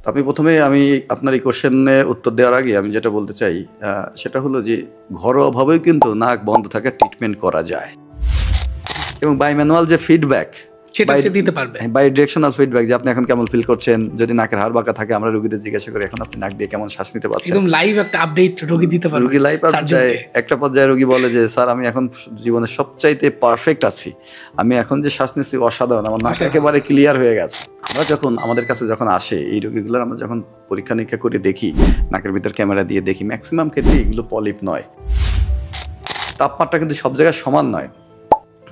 আপনি প্রথমে আমি আপনার এই কোশ্চেনে উত্তর দেওয়ার আগে আমি যেটা বলতে চাই সেটা হলো যে ঘরোয়াভাবেও কিন্তু নাক বন্ধ থাকা ট্রিটমেন্ট করা যায় এবং বাই ম্যানুয়াল যে ফিডব্যাক দিতে পারবে, বাই ডিরেকশনাল ফিডব্যাক যে আপনি এখন কেমন ফিল করছেন, যদি নাকের হাড় বাঁকা থাকে আমরা রোগীদের জিজ্ঞাসা করি এখন আপনি নাক দিয়ে কেমন শ্বাস নিতে পারছেন, একদম লাইভ একটা আপডেট রোগী দিতে পারবে। রোগী লাইভ আপডেট, একটা পর্যায়ে রোগী বলে যে স্যার আমি এখন জীবনের সবচাইতে পারফেক্ট আছি, আমি এখন যে শ্বাস নিচ্ছি অসাধারণ, আমার নাক একেবারে ক্লিয়ার হয়ে গেছে। আমরা যখন আমাদের কাছে যখন আসে এই রোগীগুলোর আমরা যখন পরীক্ষা নিরীক্ষা করে দেখি, নাকের ভিতর ক্যামেরা দিয়ে দেখি, ম্যাক্সিমাম ক্ষেত্রে এগুলো পলিপ নয়। তাপমাত্রা কিন্তু সব জায়গায় সমান নয়।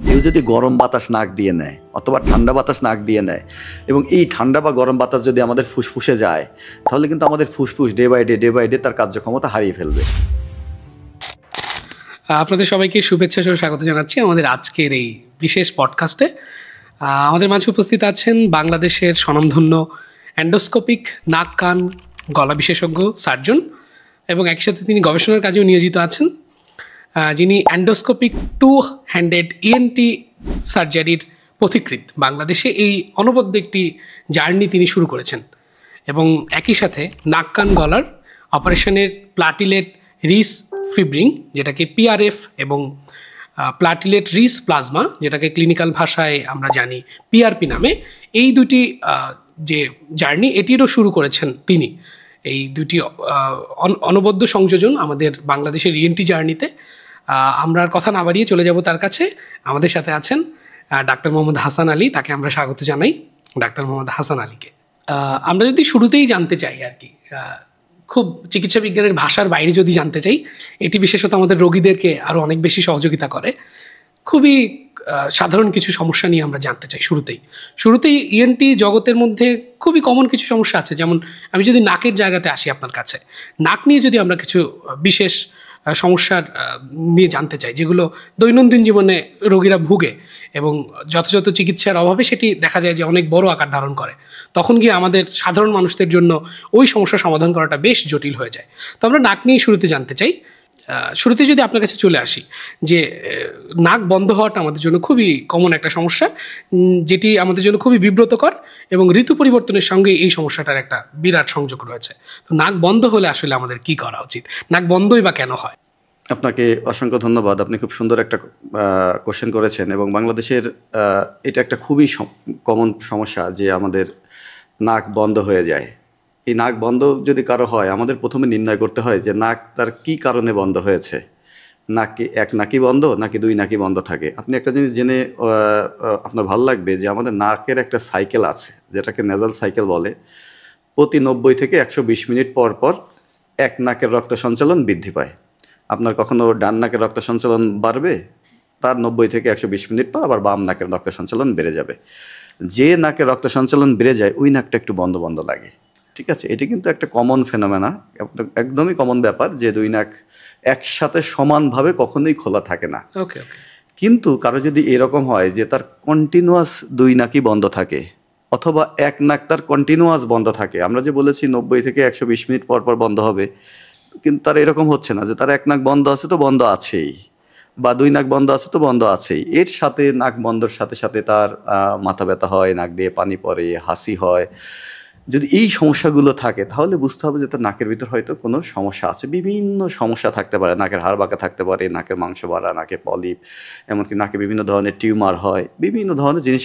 কেউ যদি গরম বাতাস নাক দিয়ে নেয় অথবা ঠান্ডা বাতাস নাক দিয়ে নেয় এবং এই ঠান্ডা বা গরম বাতাস যদি আমাদের ফুসফুসে যায় তাহলে কিন্তু আমাদের ফুসফুস ডে বাই ডে তার কার্যক্ষমতা হারিয়ে ফেলবে। আপনাদের সবাইকে শুভেচ্ছা সহ স্বাগত জানাচ্ছি আমাদের আজকের এই বিশেষ পডকাস্টে। আমাদের মাঝে উপস্থিত আছেন বাংলাদেশের স্বনামধন্য এন্ডোস্কোপিক নাক কান গলা বিশেষজ্ঞ সার্জন এবং একই সাথে তিনি গবেষণার কাজেও নিয়োজিত আছেন, যিনি এন্ডোস্কোপিক 2-হ্যান্ডেড ইএনটি সার্জারির পথিকৃৎ। বাংলাদেশে এই অনবদ্য একটি জার্নি তিনি শুরু করেছেন এবং একই সাথে নাক কান গলার অপারেশনের প্লাটিলেট রিস ফিব্রিং, যেটাকে পিআরএফ, এবং প্লাটিলেট রিস প্লাজমা, যেটাকে ক্লিনিক্যাল ভাষায় আমরা জানি পিআরপি নামে, এই দুটি যে জার্নি এটিরও শুরু করেছেন তিনি। এই দুটি অনবদ্য সংযোজন আমাদের বাংলাদেশের ইএনটি জার্নিতে। আমরা আর কথা না বাড়িয়ে চলে যাব তার কাছে। আমাদের সাথে আছেন ডাক্তার মোহাম্মদ হাসান আলী, তাকে আমরা স্বাগত জানাই। ডাক্তার মোহাম্মদ হাসান আলীকে আমরা যদি শুরুতেই জানতে চাই আর কি, খুব চিকিৎসা বিজ্ঞানের ভাষার বাইরে যদি জানতে চাই, এটি বিশেষত আমাদের রোগীদেরকে আরও অনেক বেশি সহযোগিতা করে। খুবই সাধারণ কিছু সমস্যা নিয়ে আমরা জানতে চাই। শুরুতেই ইএনটি জগতের মধ্যে খুবই কমন কিছু সমস্যা আছে, যেমন আমি যদি নাকের জায়গাতে আসি আপনার কাছে, নাক নিয়ে যদি আমরা কিছু বিশেষ সমস্যার নিয়ে জানতে চাই যেগুলো দৈনন্দিন জীবনে রোগীরা ভুগে এবং যথাযথ চিকিৎসার অভাবে সেটি দেখা যায় যে অনেক বড় আকার ধারণ করে, তখন গিয়ে আমাদের সাধারণ মানুষদের জন্য ওই সমস্যার সমাধান করাটা বেশ জটিল হয়ে যায়। তো আমরা নাক নিয়ে শুরুতে জানতে চাই। শুরুতে যদি আপনার কাছে চলে আসি যে নাক বন্ধ হওয়াটা আমাদের জন্য খুবই কমন একটা সমস্যা, যেটি আমাদের জন্য খুবই বিব্রতকর এবং ঋতু পরিবর্তনের সঙ্গে এই সমস্যাটার একটা বিরাট সংযোগ রয়েছে। তো নাক বন্ধ হলে আসলে আমাদের কি করা উচিত, নাক বন্ধই বা কেন হয়? আপনাকে অসংখ্য ধন্যবাদ। আপনি খুব সুন্দর একটা কোশ্চেন করেছেন এবং বাংলাদেশের এটা একটা খুবই কমন সমস্যা যে আমাদের নাক বন্ধ হয়ে যায়। এই নাক বন্ধ যদি কারো হয় আমাদের প্রথমে নির্ণয় করতে হয় যে নাক তার কী কারণে বন্ধ হয়েছে। নাক কি এক নাকি বন্ধ নাকি দুই নাকি বন্ধ থাকে? আপনি একটা জিনিস জেনে আপনার ভালো লাগবে যে আমাদের নাকের একটা সাইকেল আছে যেটাকে নেজাল সাইকেল বলে। প্রতি 90 থেকে 120 মিনিট পর পর এক নাকের রক্ত সঞ্চালন বৃদ্ধি পায়। আপনার কখনো ডান নাকের রক্ত সঞ্চালন বাড়বে, তার 90 থেকে 120 মিনিট পর আবার বাম নাকের রক্ত সঞ্চালন বেড়ে যাবে। যে নাকের রক্ত সঞ্চালন বেড়ে যায় ওই নাকটা একটু বন্ধ বন্ধ লাগে, ঠিক আছে? এটি কিন্তু একটা কমন ফেনোমেনা, একদমই কমন ব্যাপার যে দুই নাক একসাথে সমানভাবে কখনোই খোলা থাকে না। কিন্তু কারো যদি এরকম হয় যে তার কন্টিনিউয়াস দুই নাকই বন্ধ থাকে অথবা এক নাক তার কন্টিনিউয়াস বন্ধ থাকে, আমরা যে বলেছি 90 থেকে 120 মিনিট পর পর বন্ধ হবে, কিন্তু তার এরকম হচ্ছে না যে তার এক নাক বন্ধ আছে তো বন্ধ আছেই, বা দুই নাক বন্ধ আছে তো বন্ধ আছেই, এর সাথে নাক বন্ধর সাথে সাথে তার মাথা ব্যথা হয়, নাক দিয়ে পানি পড়ে, হাসি হয়, যদি এই সমস্যাগুলো থাকে তাহলে বুঝতে হবে যে তার নাকের ভিতর হয়তো কোনো সমস্যা আছে। বিভিন্ন সমস্যা থাকতে পারে, নাকের হাড় বাঁকা থাকতে পারে, নাকের মাংস বাড়া, নাকে পলিপ, এমনকি নাকে বিভিন্ন ধরনের টিউমার হয়, বিভিন্ন ধরনের জিনিস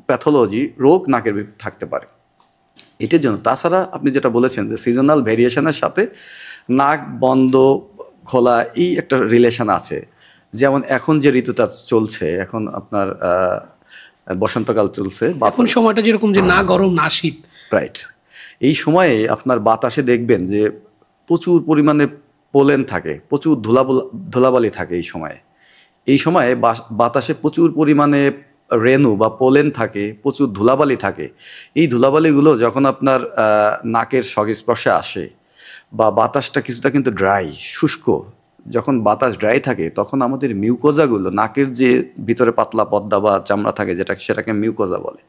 প্যাথোলজি রোগ নাকের ভিতর থাকতে পারে। এটার জন্য তাছাড়া আপনি যেটা বলেছেন যে সিজনাল ভেরিয়েশনের সাথে নাক বন্ধ খোলা এই একটা রিলেশন আছে। যেমন এখন যে ঋতুটা চলছে, এখন আপনার বসন্তকাল চলছে, এখন সময়টা যেরকম যে না গরম না শীত, রাইট, এই সময়ে আপনার বাতাসে দেখবেন যে প্রচুর পরিমাণে পোলেন থাকে, প্রচুর ধুলাবালি থাকে। এই সময়ে বাতাসে প্রচুর পরিমাণে রেণু বা পোলেন থাকে, প্রচুর ধুলাবালি থাকে। এই ধুলাবালিগুলো যখন আপনার নাকের সংস্পর্শে আসে বা বাতাসটা কিছুটা কিন্তু ড্রাই, শুষ্ক, যখন বাতাস ড্রাই থাকে তখন আমাদের মিউকোজাগুলো, নাকের যে ভিতরে পাতলা পর্দা বা চামড়া থাকে সেটাকে মিউকোজা বলে,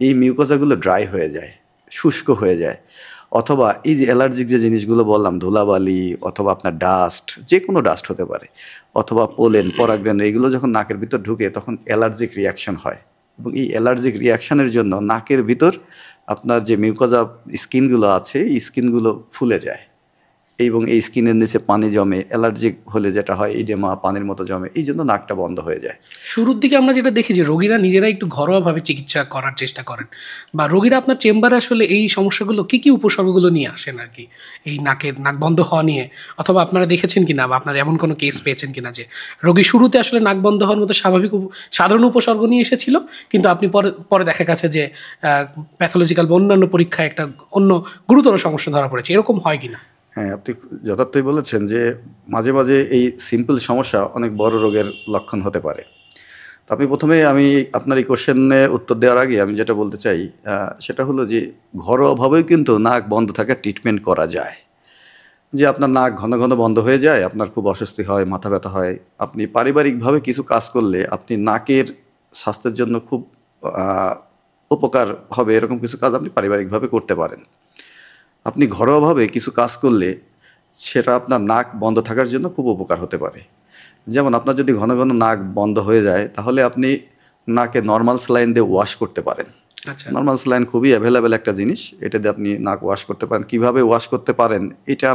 এই মিউকোজাগুলো ড্রাই হয়ে যায়, শুষ্ক হয়ে যায়। অথবা এই যে অ্যালার্জিক যে জিনিসগুলো বললাম, ধুলাবালি অথবা আপনার ডাস্ট, যে কোনো ডাস্ট হতে পারে, অথবা পোলেন, পরাগরেণু, এগুলো যখন নাকের ভিতর ঢুকে তখন অ্যালার্জিক রিয়াকশন হয়। এবং এই অ্যালার্জিক রিয়াকশানের জন্য নাকের ভিতর আপনার যে মিউকোজা স্কিনগুলো আছে এই স্কিনগুলো ফুলে যায় এবং এই স্কিনের নিচে পানি জমে, অ্যালার্জিক হলে যেটা হয় ইডেমা পানির মতো জমে, এই জন্য নাকটা বন্ধ হয়ে যায়। শুরুর দিকে আমরা যেটা দেখি যে রোগীরা নিজেরা একটু ঘরোয়াভাবে চিকিৎসা করার চেষ্টা করেন, বা রোগীরা আপনার চেম্বারে আসলে এই সমস্যাগুলো কী কী উপসর্গগুলো নিয়ে আসেন আর কি, এই নাক বন্ধ হওয়া নিয়ে, অথবা আপনারা দেখেছেন কিনা বা আপনারা এমন কোনো কেস পেয়েছেন কিনা যে রোগী শুরুতে আসলে নাক বন্ধ হওয়ার মতো স্বাভাবিক সাধারণ উপসর্গ নিয়ে এসেছিল, কিন্তু আপনি পরে পরে দেখা গেছে যে প্যাথোলজিক্যাল বা অন্যান্য পরীক্ষায় একটা অন্য গুরুতর সমস্যা ধরা পড়েছে, এরকম হয় কিনা? হ্যাঁ, আপনি যথার্থই বলেছেন যে মাঝে মাঝে এই সিম্পল সমস্যা অনেক বড় রোগের লক্ষণ হতে পারে। তো আপনি প্রথমে আমি আপনার এই কোশ্চেনে উত্তর দেওয়ার আগে আমি যেটা বলতে চাই সেটা হলো যে ঘরোয়াভাবেও কিন্তু নাক বন্ধ থাকার ট্রিটমেন্ট করা যায়। যে আপনার নাক ঘন ঘন বন্ধ হয়ে যায়, আপনার খুব অস্বস্তি হয়, মাথা ব্যথা হয়, আপনি পারিবারিকভাবে কিছু কাজ করলে আপনি নাকের স্বাস্থ্যের জন্য খুব উপকার হবে এরকম কিছু কাজ আপনি পারিবারিকভাবে করতে পারেন। আপনি ঘরোয়াভাবে কিছু কাজ করলে সেটা আপনার নাক বন্ধ থাকার জন্য খুব উপকার হতে পারে। যেমন আপনার যদি ঘন ঘন নাক বন্ধ হয়ে যায় তাহলে আপনি নাকে নর্মাল স্যালাইন দিয়ে ওয়াশ করতে পারেন। নর্মাল স্যালাইন খুবই অ্যাভেলেবেল একটা জিনিস, এটা দিয়ে আপনি নাক ওয়াশ করতে পারেন। কিভাবে ওয়াশ করতে পারেন এটা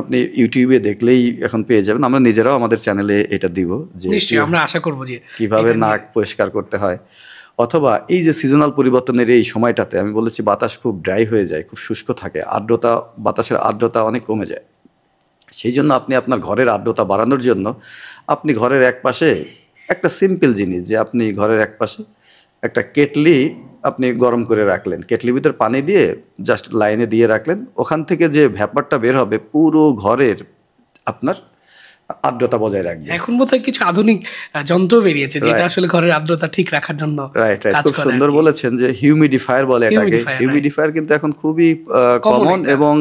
আপনি ইউটিউবে দেখলেই এখন পেয়ে যাবেন। আমরা নিজেরাও আমাদের চ্যানেলে এটা দিব যে আমরা আশা করব যে কিভাবে নাক পরিষ্কার করতে হয়। অথবা এই যে সিজনাল পরিবর্তনের এই সময়টাতে আমি বলেছি বাতাস খুব ড্রাই হয়ে যায়, খুব শুষ্ক থাকে, বাতাসের আর্দ্রতা অনেক কমে যায়। সেই জন্য আপনি আপনার ঘরের আর্দ্রতা বাড়ানোর জন্য আপনি ঘরের একপাশে একটা সিম্পল জিনিস, যে আপনি ঘরের একপাশে একটা কেটলি আপনি গরম করে রাখলেন, কেটলির ভিতর পানি দিয়ে জাস্ট লাইনে দিয়ে রাখলেন, ওখান থেকে যে ভ্যাপারটা বের হবে পুরো ঘরের আপনার আর্দ্রতা বজায় রাখবে। এখন বোধহয় কিছু আধুনিক যন্ত্র বেরিয়েছে যেটা আসলে ঘরের আর্দ্রতা ঠিক রাখার জন্য। রাইট, খুব সুন্দর বলেছেন যে হিউমিডিফায়ার বলে এটাকে। হিউমিডিফায়ার কিন্তু এখন খুবই কমন এবং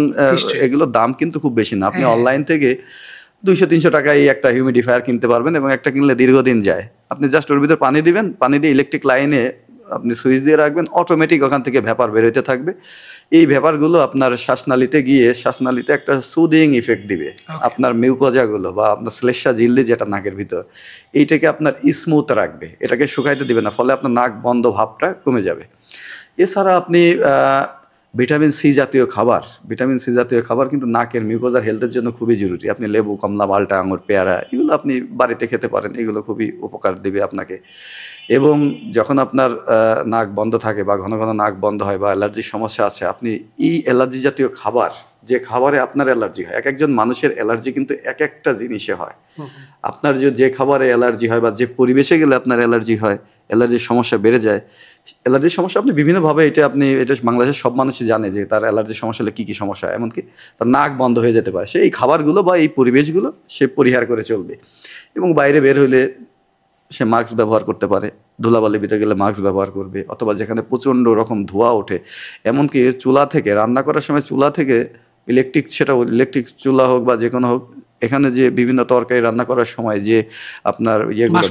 এগুলোর দাম কিন্তু খুব বেশি না। আপনি অনলাইন থেকে 200-300 টাকায় একটা হিউমিডিফায়ার কিনতে পারবেন এবং একটা কিনলে দীর্ঘদিন যায়। আপনি জাস্ট ওর ভিতর পানি দিবেন, পানি দিয়ে ইলেকট্রিক লাইনে আপনি সুইচ দিয়ে রাখবেন, অটোমেটিক ওখান থেকে ভ্যাপার বের হইতে থাকবে। এই ভ্যাপারগুলো আপনার শ্বাসনালীতে গিয়ে শ্বাসনালীতে একটা সুদিং ইফেক্ট দিবে। আপনার মিউকোজাগুলো বা আপনার শ্লেষ্মা ঝিল্লি যেটা নাকের ভিতর, এইটাকে আপনার স্মুথ রাখবে, এটাকে শুকাইতে দিবে না, ফলে আপনার নাক বন্ধ ভাবটা কমে যাবে। এছাড়া আপনি ভিটামিন সি জাতীয় খাবার কিন্তু নাকের মিউকোজার হেলথের জন্য খুবই জরুরি। আপনি লেবু, কমলা, মালটা, আঙুর, পেয়ারা এগুলো আপনি বাড়িতে খেতে পারেন, এগুলো খুবই উপকার দেবে আপনাকে। এবং যখন আপনার নাক বন্ধ থাকে বা ঘন ঘন নাক বন্ধ হয় বা অ্যালার্জির সমস্যা আছে, আপনি এই অ্যালার্জি জাতীয় খাবার, যে খাবারে আপনার অ্যালার্জি হয়, এক একজন মানুষের অ্যালার্জি কিন্তু এক একটা জিনিসে হয়। আপনার যে খাবারে অ্যালার্জি হয় বা যে পরিবেশে গেলে আপনার অ্যালার্জি হয়, অ্যালার্জির সমস্যা বেড়ে যায়। অ্যালার্জির সমস্যা আপনি বিভিন্নভাবে এটা বাংলাদেশের সব মানুষই জানে যে তার অ্যালার্জির সমস্যা হলে কী কী সমস্যা হয়, এমনকি তার নাক বন্ধ হয়ে যেতে পারে। সেই খাবারগুলো বা এই পরিবেশগুলো সে পরিহার করে চলবে এবং বাইরে বের হইলে সে মাস্ক ব্যবহার করতে পারে, ধুলাবালি ভিতরে গেলে মাস্ক ব্যবহার করবে, অথবা যেখানে প্রচণ্ড রকম ধোঁয়া ওঠে, এমনকি চুলা থেকে রান্না করার সময় চুলা থেকে ইলেকট্রিক চুলা হোক বা যে কোনো হোক, এখানে যে বিভিন্ন তরকারি রান্না করার সময় যে আপনার ইয়েগুলো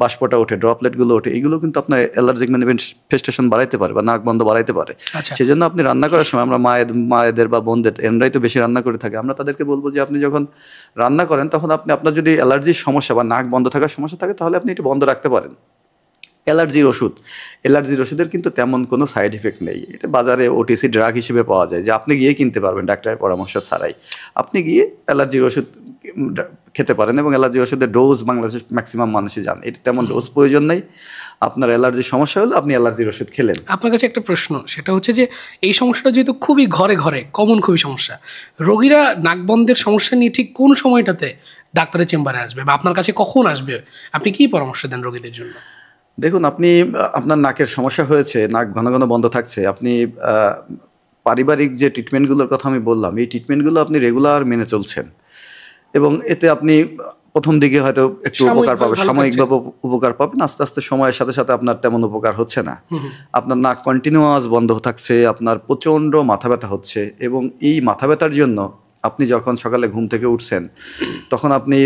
বাষ্পটা ওঠে, ড্রপলেটগুলো ওঠে, এগুলো কিন্তু আপনার অ্যালার্জিক ম্যানিফেস্টেশন বাড়াইতে পারে বা নাক বন্ধ বাড়াইতে পারে। সেই জন্য আপনি রান্না করার সময়, আমরা মায়েদের বা বোনদের, এনরাই তো বেশি রান্না করে থাকে, আমরা তাদেরকে বলবো যে আপনি যখন রান্না করেন তখন আপনার যদি অ্যালার্জির সমস্যা বা নাক বন্ধ থাকার সমস্যা থাকে তাহলে আপনি এটা বন্ধ রাখতে পারেন। অ্যালার্জির ওষুধের কিন্তু তেমন কোনো সাইড এফেক্ট নেই। এটা বাজারে ওটিসি ড্রাগ হিসেবে পাওয়া যায়, যে আপনি গিয়ে কিনতে পারবেন ডাক্তারের পরামর্শ ছাড়াই। আপনি গিয়ে অ্যালার্জির ওষুধ খেতে পারেন এবং অ্যালার্জি ওষুধের ডোজ বাংলাদেশের ম্যাক্সিমাম মানুষই জানে, এটা তেমন ডোজ প্রয়োজন নেই। আপনার অ্যালার্জির সমস্যা হলে আপনি অ্যালার্জির ওষুধ খেলেন। আপনার কাছে একটা প্রশ্ন, সেটা হচ্ছে যে এই সমস্যাটা যেহেতু খুবই ঘরে ঘরে কমন, খুবই সমস্যা, রোগীরা নাকবন্ধের সমস্যা নিয়ে ঠিক কোন সময়টাতে ডাক্তারের চেম্বারে আসবে বা আপনার কাছে কখন আসবে, আপনি কী পরামর্শ দেন রোগীদের জন্য? দেখুন, আপনার নাকের সমস্যা হয়েছে, নাক ঘন ঘন বন্ধ থাকছে, আপনি পারিবারিক যে ট্রিটমেন্টগুলোর কথা আমি বললাম, এই ট্রিটমেন্টগুলো আপনি রেগুলার মেনে চলছেন এবং এতে আপনি প্রথম দিকে হয়তো একটু উপকার পাবেন, সাময়িকভাবে উপকার পাবেন, আস্তে আস্তে সময়ের সাথে সাথে আপনার তেমন উপকার হচ্ছে না। আপনার নাক কন্টিনিউয়াস বন্ধ থাকছে, আপনার প্রচণ্ড মাথা ব্যথা হচ্ছে এবং এই মাথা ব্যথার জন্য আপনি যখন সকালে ঘুম থেকে উঠছেন তখন আপনি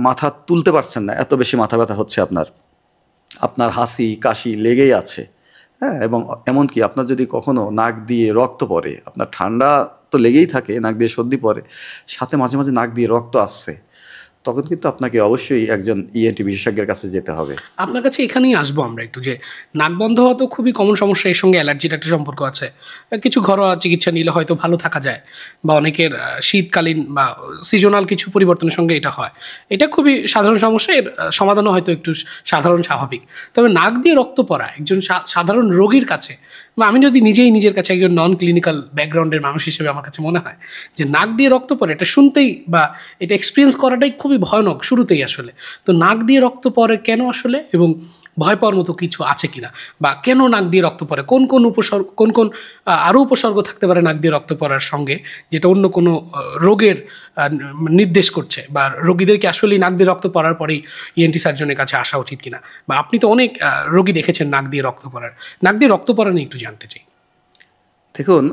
মাথা তুলতে পারছেন না, এত বেশি মাথা ব্যথা হচ্ছে আপনার হাসি কাশি লেগেই আছে। হ্যাঁ, এবং এমনকি আপনার যদি কখনো নাক দিয়ে রক্ত পড়ে, আপনার ঠান্ডা তো লেগেই থাকে, নাক দিয়ে সর্দি পড়ে, সাথে মাঝে মাঝে নাক দিয়ে রক্ত আসছে, তখন কিন্তু আপনাকে অবশ্যই একজন ইএনটি বিশেষজ্ঞের কাছে যেতে হবে। আপনার কাছে এখানেই আসবো আমরা একটু, যে নাক বন্ধ হওয়া তো খুবই কমন সমস্যা, এর সঙ্গে অ্যালার্জির একটা সম্পর্ক আছে। কিছু ঘরোয়া চিকিৎসা নিলে হয়তো ভালো থাকা যায়, বা অনেকের শীতকালীন বা সিজনাল কিছু পরিবর্তনের সঙ্গে এটা হয়। এটা খুবই সাধারণ সমস্যা, এর সমাধানও হয়তো একটু সাধারণ স্বাভাবিক। তবে নাক দিয়ে রক্ত পড়া একজন সাধারণ রোগীর কাছে, বা আমি যদি নিজেই নিজের কাছে একজন নন ক্লিনিক্যাল ব্যাকগ্রাউন্ডের মানুষ হিসেবে আমার কাছে মনে হয় যে নাক দিয়ে রক্ত পড়ে, এটা শুনতেই বা এটা এক্সপিরিয়েন্স করাটাই খুবই ভয়ানক শুরুতেই আসলে। তো নাক দিয়ে রক্ত পড়ে কেন আসলে, এবং ভয় পাওয়ার মতো কিছু আছে কিনা, বা কেন নাক দিয়ে রক্ত পড়ে, কোন কোন উপসর্গ, কোন কোন আরও উপসর্গ থাকতে পারে নাক দিয়ে রক্ত পড়ার সঙ্গে, যেটা অন্য কোনো রোগের নির্দেশ করছে, বা রোগীদেরকে আসলেই নাক দিয়ে রক্ত পড়ার পরেই ইএনটি সার্জনের কাছে আসা উচিত কিনা, বা আপনি তো অনেক রোগী দেখেছেন নাক দিয়ে রক্ত পড়ার, নাক দিয়ে রক্ত পড়া নিয়ে একটু জানতে চাই। দেখুন,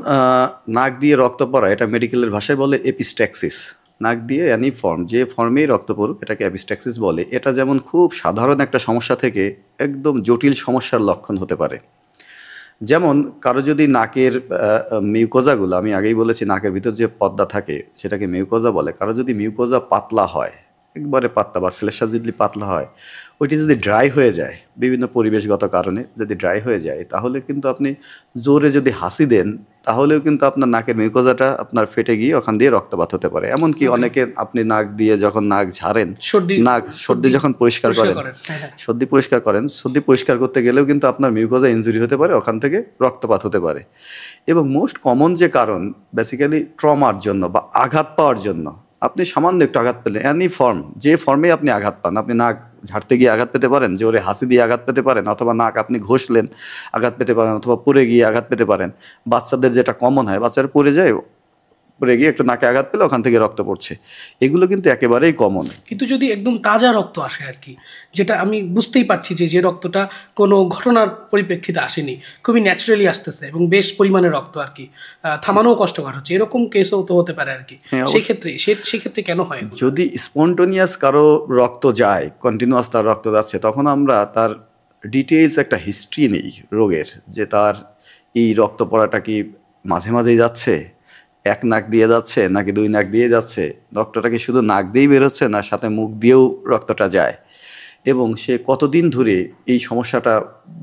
নাক দিয়ে রক্ত পড়া এটা মেডিকেলের ভাষায় বলে এপিস্ট্যাক্সিস। নাক দিয়ে অ্যানি ফর্ম, যে ফর্মেই রক্ত পড়ুক, এটাকে এপিস্ট্যাক্সিস বলে। এটা যেমন খুব সাধারণ একটা সমস্যা থেকে একদম জটিল সমস্যার লক্ষণ হতে পারে। যেমন কারো যদি নাকের মিউকোজাগুলো, আমি আগেই বলেছি নাকের ভিতর যে পর্দা থাকে সেটাকে মিউকোজা বলে, কারো যদি মিউকোজা পাতলা হয়, একবারে পাতলা বা শ্লেষ্মাযুতলি পাতলা হয়, ওইটি যদি ড্রাই হয়ে যায় বিভিন্ন পরিবেশগত কারণে, যদি ড্রাই হয়ে যায়, তাহলে কিন্তু আপনি জোরে যদি হাসি দেন তাহলেও কিন্তু আপনার নাকের মিউকোজাটা আপনার ফেটে গিয়ে ওখান দিয়ে রক্তপাত হতে পারে। এমনকি অনেকে আপনি নাক দিয়ে যখন নাক ঝাড়েন, সর্দি যখন পরিষ্কার করেন, সর্দি পরিষ্কার করেন, সর্দি পরিষ্কার করতে গেলেও কিন্তু আপনার মিউকোজা ইনজুরি হতে পারে, ওখান থেকে রক্তপাত হতে পারে। এবং মোস্ট কমন যে কারণ বেসিক্যালি ট্রমার জন্য বা আঘাত পাওয়ার জন্য, আপনি সামান্য একটু আঘাত পেলেন, অ্যানি ফর্ম, যে ফর্মে আপনি আঘাত পান, আপনি নাক ঝাড়তে গিয়ে আঘাত পেতে পারেন, জোরে হাসি দিয়ে আঘাত পেতে পারেন, অথবা নাক আপনি ঘষলেন আঘাত পেতে পারেন, অথবা পড়ে গিয়ে আঘাত পেতে পারেন। বাচ্চাদের যেটা কমন হয়, বাচ্চারা পড়ে যায়, পড়ে গিয়ে একটু নাকে আঘাত পেলে ওখান থেকে রক্ত পড়ছে, এগুলো কিন্তু একেবারেই কমন। কিন্তু যদি একদম তাজা রক্ত আসে আর কি, যেটা আমি বুঝতেই পারছি যে রক্তটা কোনো ঘটনার পরিপ্রেক্ষিতে আসেনি, খুবই ন্যাচারালি আসতেছে এবং বেশ পরিমাণে রক্ত আর কি, থামানোও কষ্টকর হচ্ছে, এরকম কেসও তো হতে পারে আর কি। সেক্ষেত্রে কেন হয়? যদি স্পন্টোনিয়াস কারো রক্ত যায়, কন্টিনিউয়াস তার রক্ত যাচ্ছে, তখন আমরা তার ডিটেইলস একটা হিস্ট্রি নেই রোগের, যে তার এই রক্ত পড়াটা কি মাঝে মাঝেই যাচ্ছে, এক নাক দিয়ে যাচ্ছে নাকি দুই নাক দিয়ে যাচ্ছে, রক্তটা কি শুধু নাক দিয়েই বেরোচ্ছে না সাথে মুখ দিয়েও রক্তটা যায়, এবং সে কতদিন ধরে এই সমস্যাটা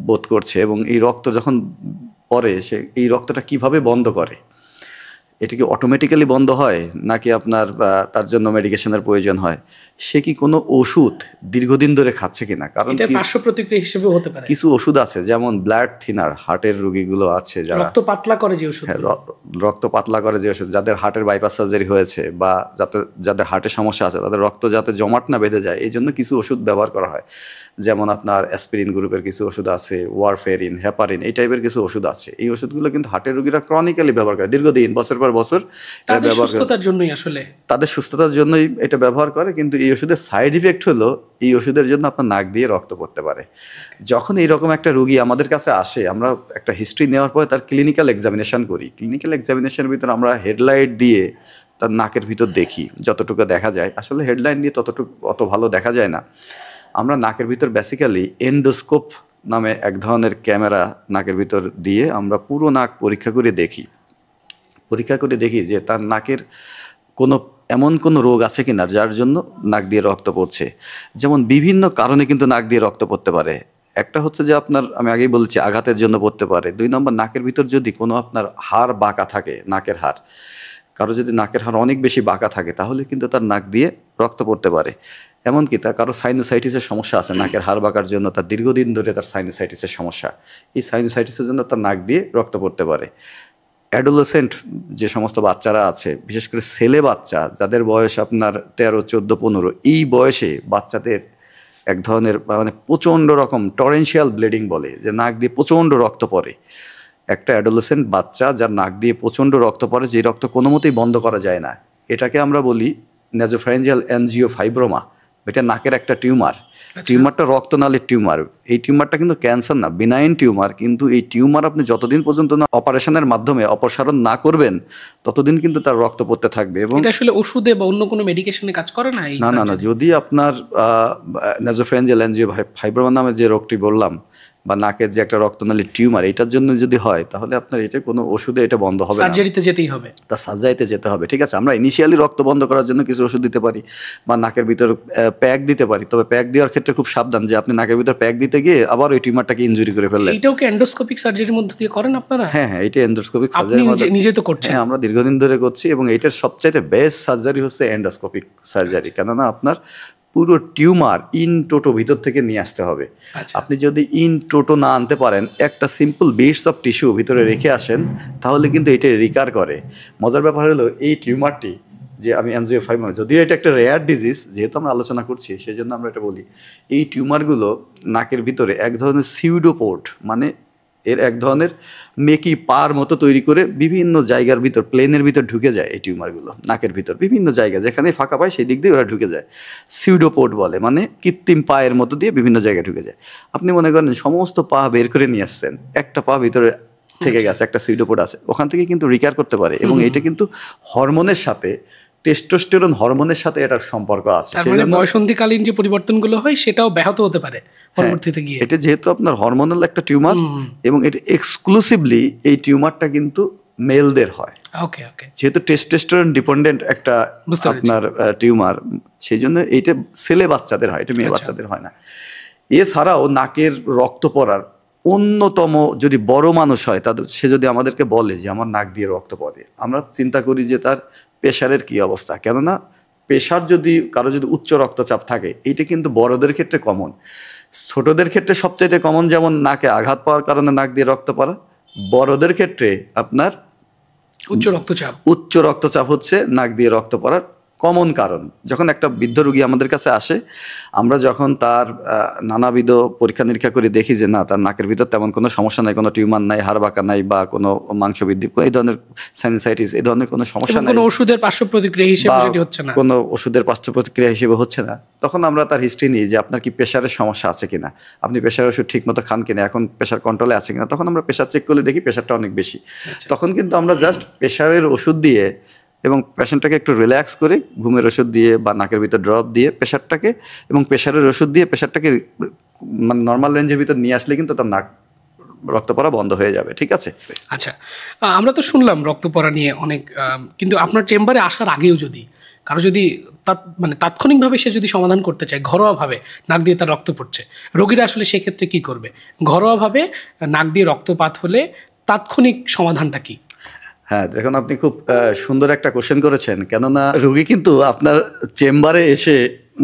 বোধ করছে, এবং এই রক্ত যখন পড়ে সে এই রক্তটা কিভাবে বন্ধ করে, এটা কি অটোমেটিক্যালি বন্ধ হয় নাকি আপনার তার জন্য মেডিকেশনের প্রয়োজন হয়, সে কি কোনো ওষুধ দীর্ঘদিন ধরে খাচ্ছে কিনা, কারণ পার্শ্ব প্রতিক্রিয়া হিসেবে হতে পারে। কিছু ওষুধ আছে যেমন ব্লাড থিনার, হার্টের রোগীগুলো আছে যারা রক্ত পাতলা করে যে ওষুধ, রক্ত পাতলা করে যে ওষুধ, যাদের হার্টের বাইপাস সার্জারি হয়েছে বা যাদের হার্টের সমস্যা আছে, তাদের রক্ত যাতে জমাট না বেঁধে যায় এই জন্য কিছু ওষুধ ব্যবহার করা হয়। যেমন আপনার অ্যাসপিরিন গ্রুপের কিছু ওষুধ আছে, ওয়ারফেরিন, হেপারিন, এই টাইপের কিছু ওষুধ আছে। এই ওষুধগুলো কিন্তু হার্টের রোগীরা ক্রনিক্যালি ব্যবহার করে, দীর্ঘদিন বছর পর বছর ব্যবহার করে, তাদের সুস্থতার জন্যই এটা ব্যবহার করে। কিন্তু এই ওষুধের সাইড ইফেক্ট হলো, এই ওষুধের জন্য আপনার নাক দিয়ে রক্ত পড়তে পারে। যখন এইরকম একটা রোগী আমাদের কাছে আসে, আমরা একটা হিস্ট্রি নেওয়ার পরে তার ক্লিনিক্যাল এক্সামিনেশন করি। ক্লিনিক্যাল এক্সামিনেশনের ভিতর আমরা হেডলাইট দিয়ে তার নাকের ভিতর দেখি, যতটুকু দেখা যায়। আসলে হেডলাইট দিয়ে অত ভালো দেখা যায় না। আমরা নাকের ভিতর বেসিক্যালি এন্ডোস্কোপ নামে এক ধরনের ক্যামেরা নাকের ভিতর দিয়ে আমরা পুরো নাক পরীক্ষা করে দেখি যে তার নাকের এমন কোনো রোগ আছে কিনা যার জন্য নাক দিয়ে রক্ত পড়ছে। যেমন বিভিন্ন কারণে কিন্তু নাক দিয়ে রক্ত পড়তে পারে। একটা হচ্ছে যে আপনার, আমি আগেই বলছি, আঘাতের জন্য পড়তে পারে। 2 নম্বর, নাকের ভিতর যদি কোনো আপনার হাড় বাঁকা থাকে, নাকের হাড়, কারো যদি নাকের হাড় অনেক বেশি বাঁকা থাকে তাহলে কিন্তু তার নাক দিয়ে রক্ত পড়তে পারে। এমনকি তার কারো সাইনোসাইটিসের সমস্যা আছে, নাকের হাড় বাঁকার জন্য তার দীর্ঘদিন ধরে তার সাইনোসাইটিসের সমস্যা, এই সাইনোসাইটিসের জন্য তার নাক দিয়ে রক্ত পড়তে পারে। অ্যাডোলেসেন্ট যে সমস্ত বাচ্চারা আছে, বিশেষ করে ছেলে বাচ্চা যাদের বয়স আপনার 13, 14, 15, এই বয়সে বাচ্চাদের এক ধরনের মানে প্রচণ্ড রকম টরেনশিয়াল ব্লিডিং বলে, যে নাক দিয়ে প্রচণ্ড রক্ত পড়ে। একটা অ্যাডোলেসেন্ট বাচ্চা যার নাক দিয়ে প্রচণ্ড রক্ত পড়ে, যে রক্ত কোনো মতেই বন্ধ করা যায় না, এটাকে আমরা বলি ন্যাজোফ্যারিঞ্জিয়াল অ্যানজিওফাইব্রোমা। এটা নাকের একটা টিউমার। টিউমারটা রক্তনালীর টিউমার। এই টিউমারটা কিন্তু ক্যান্সার না, বিনাইন টিউমার। কিন্তু এই টিউমার আপনি যতদিন পর্যন্ত না অপারেশনের মাধ্যমে অপসারণ না করবেন ততদিন কিন্তু তার রক্ত পড়তে থাকবে। এবং এটা আসলে ওষুধে বা অন্য কোনো মেডিকেশনে কাজ করে না? না না না, যদি আপনার নাসোফ্যারিঞ্জিয়াল অ্যাঞ্জিওফাইব্রোমা নামে যে রোগটি বললাম, বা নাকের যে একটা রক্তনালীর টিউমার, এটার জন্য যদি হয় তাহলে আপনার এটা কোনো ওষুধে এটা বন্ধ হবে না, সার্জারিতে যেতেই হবে, তা সার্জারিতে যেতে হবে। ঠিক আছে, আমরা ইনিশিয়ালি রক্ত বন্ধ করার জন্য কিছু ওষুধ দিতে পারি বা নাকের ভিতর প্যাক দিতে পারি। তবে প্যাক দেওয়ার ক্ষেত্রে খুব সাবধান, যে আপনি নাকের ভিতর প্যাক দিতে গিয়ে আবার ওই টিউমারটাকে ইনজুরি করে ফেললেন। এটাও কি এন্ডোস্কোপিক সার্জারির মধ্যে দিয়ে করেন আপনারা? হ্যাঁ হ্যাঁ, এটা এন্ডোস্কোপিক আপনি সার্জারির মধ্যে নিজে তো করছেন? হ্যাঁ, আমরা দীর্ঘদিন ধরে করছি এবং এটার সবচাইতে বেস্ট সার্জারি হচ্ছে এন্ডোস্কোপিক সার্জারি। কেননা আপনার পুরো টিউমার ইন টোটো ভিতর থেকে নিয়ে আসতে হবে। আপনি যদি ইন টোটো না আনতে পারেন, একটা সিম্পল বিটস অফ টিস্যু ভিতরে রেখে আসেন, তাহলে কিন্তু এটা রিকার করে। মজার ব্যাপার হলো এই টিউমারটি যে আমি অ্যাঞ্জিওফাইব্রোমা, যদিও এটা একটা রেয়ার ডিজিজ, যেহেতু আমরা আলোচনা করছি সেই জন্য আমরা এটা বলি, এই টিউমারগুলো নাকের ভিতরে এক ধরনের সিউডোপোর্ট, মানে এর এক ধরনের মেকি পার মতো তৈরি করে বিভিন্ন জায়গার ভিতর, প্লেনের ভিতর ঢুকে যায় এই টিউমারগুলো। নাকের ভিতর বিভিন্ন জায়গা যেখানে ফাঁকা পায় সেই দিক দিয়ে ওরা ঢুকে যায়, সিউডোপোর্ট বলে, মানে কৃত্রিম পায়ের মতো দিয়ে বিভিন্ন জায়গায় ঢুকে যায়। আপনি মনে করেন সমস্ত পা বের করে নিয়ে আসছেন, একটা পা ভিতরে থেকে গেছে, একটা সিউডোপোর্ট আছে, ওখান থেকে কিন্তু রিকার করতে পারে। এবং এটা কিন্তু হরমোনের সাথে, টেস্টোস্টেরন হরমোনের সাথে এটার সম্পর্ক আছে। মানে বয়সন্ধিকালীন যে পরিবর্তনগুলো হয় সেটাও ব্যাহত হতে পারে পরবর্তীতে গিয়ে। এটা যেহেতু আপনার হরমোনাল একটা টিউমার এবং এটা এক্সক্লুসিভলি এই টিউমারটা কিন্তু মেলদের হয়। ওকে ওকে, যেহেতু টেস্টোস্টেরন ডিপেন্ডেন্ট একটা আপনার টিউমার, সেই জন্য এইটা ছেলে বাচ্চাদের হয়, এটা মেয়ে বাচ্চাদের হয় না। এছাড়াও নাকের রক্ত পড়ার অন্যতম, যদি বড় মানুষ হয় তাদের, সে যদি আমাদেরকে বলে যে আমার নাক দিয়ে রক্ত পড়ে, আমরা চিন্তা করি যে তার প্রেশারের কি অবস্থা। কেননা প্রেশার যদি কারো যদি উচ্চ রক্তচাপ থাকে, এইটা কিন্তু বড়দের ক্ষেত্রে কমন, ছোটদের ক্ষেত্রে সবচাইতে কমন। যেমন নাকে আঘাত পাওয়ার কারণে নাক দিয়ে রক্ত পড়া, বড়দের ক্ষেত্রে আপনার উচ্চ রক্তচাপ হচ্ছে নাক দিয়ে রক্ত পড়ার কমন কারণ। যখন একটা বৃদ্ধ রোগী আমাদের কাছে আসে, আমরা যখন তার নানাবিধ পরীক্ষা নিরীক্ষা করে দেখি যে না, তার নাকের ভিতর তেমন কোনো সমস্যা নাই, কোনো টিউমার নাই, হাড় বাঁকা নাই, বা কোনো মাংস বৃদ্ধি, এই ধরনের সাইনাসাইটিস, এই ধরনের কোনো সমস্যা নাই, কোনো ওষুধের পার্শ্ব প্রতিক্রিয়া হিসেবে হচ্ছে না, কোনো ওষুধের পার্শ্ব প্রতিক্রিয়া হিসেবে হচ্ছে না, তখন আমরা তার হিস্ট্রি নিই যে আপনার কি প্রেশারের সমস্যা আছে কিনা, আপনি প্রেশারের ওষুধ ঠিক মতো খান কিনা, এখন প্রেশার কন্ট্রোলে আছে কিনা। তখন আমরা প্রেশার চেক করলে দেখি প্রেশারটা অনেক বেশি। তখন কিন্তু আমরা জাস্ট প্রেশারের ওষুধ দিয়ে এবং পেশেন্টটাকে একটু রিল্যাক্স করে ঘুমের ওষুধ দিয়ে বা নাকের ভিতর ড্রপ দিয়ে প্রেশারটাকে, এবং প্রেশারের ওষুধ দিয়ে প্রেশারটাকে মানে নর্মাল রেঞ্জের ভিতর নিয়ে আসলে কিন্তু তার নাক রক্ত পড়া বন্ধ হয়ে যাবে। ঠিক আছে। আচ্ছা, আমরা তো শুনলাম রক্ত পড়া নিয়ে অনেক, কিন্তু আপনার চেম্বারে আসার আগেও যদি কারো যদি মানে তাৎক্ষণিকভাবে সে যদি সমাধান করতে চায়, ঘরোয়াভাবে নাক দিয়ে তার রক্ত পড়ছে, রোগীরা আসলে সেক্ষেত্রে কি করবে? ঘরোয়াভাবে নাক দিয়ে রক্তপাত হলে তাৎক্ষণিক সমাধানটা কি? হ্যাঁ, দেখুন আপনি খুব সুন্দর একটা কোশ্চেন করেছেন। কেননা রোগী কিন্তু আপনার চেম্বারে এসে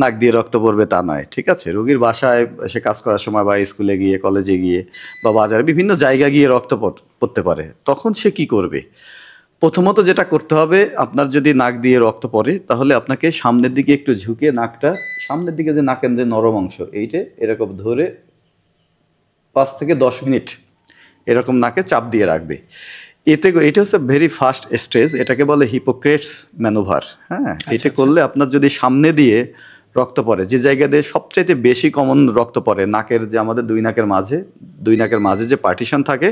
নাক দিয়ে রক্ত পড়বে তা নয়। ঠিক আছে, রোগীর বাসায় সে কাজ করার সময় বা স্কুলে গিয়ে, কলেজে গিয়ে বা বাজারে বিভিন্ন জায়গায় গিয়ে রক্ত পড়তে পারে। তখন সে কি করবে? প্রথমত যেটা করতে হবে, আপনার যদি নাক দিয়ে রক্ত পড়ে তাহলে আপনাকে সামনের দিকে একটু ঝুঁকে নাকটা, সামনের দিকে যে নাকের যে নরম অংশ, এইটা এরকম ধরে 5 থেকে 10 মিনিট এরকম নাকে চাপ দিয়ে রাখবে। এটা হচ্ছে ভেরি ফার্স্ট স্টেজ, এটাকে বলে হিপোক্রেটস ম্যানোভার। হ্যাঁ, এটা করলে আপনার যদি সামনে দিয়ে রক্ত পড়ে, যে জায়গা দিয়ে সবচাইতে বেশি কমন রক্ত পড়ে, নাকের যে আমাদের দুই নাকের মাঝে যে পার্টিশন থাকে,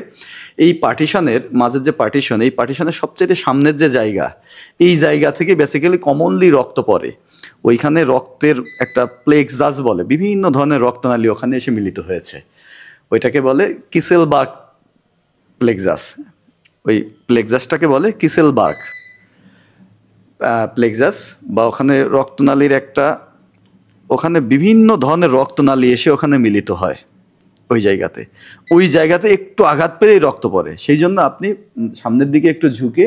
এই পার্টিশনের মাঝের যে পার্টিশন, এই পার্টিশনের সবচাইতে সামনের যে জায়গা, এই জায়গা থেকে বেসিক্যালি কমনলি রক্ত পড়ে। ওইখানে রক্তের একটা প্লেক্সাস বলে, বিভিন্ন ধরনের রক্তনালী ওখানে এসে মিলিত হয়েছে, ওইটাকে বলে কিসেলবার্গ প্লেক্সাস। ওই প্লেক্সাসটাকে বলে কিসেলবার্গ প্লেক্সাস, বা ওখানে রক্তনালীর একটা, ওখানে বিভিন্ন ধরনের রক্তনালী এসে ওখানে মিলিত হয় ওই জায়গাতে একটু আঘাত পেলেই রক্ত পড়ে। সেই জন্য আপনি সামনের দিকে একটু ঝুঁকে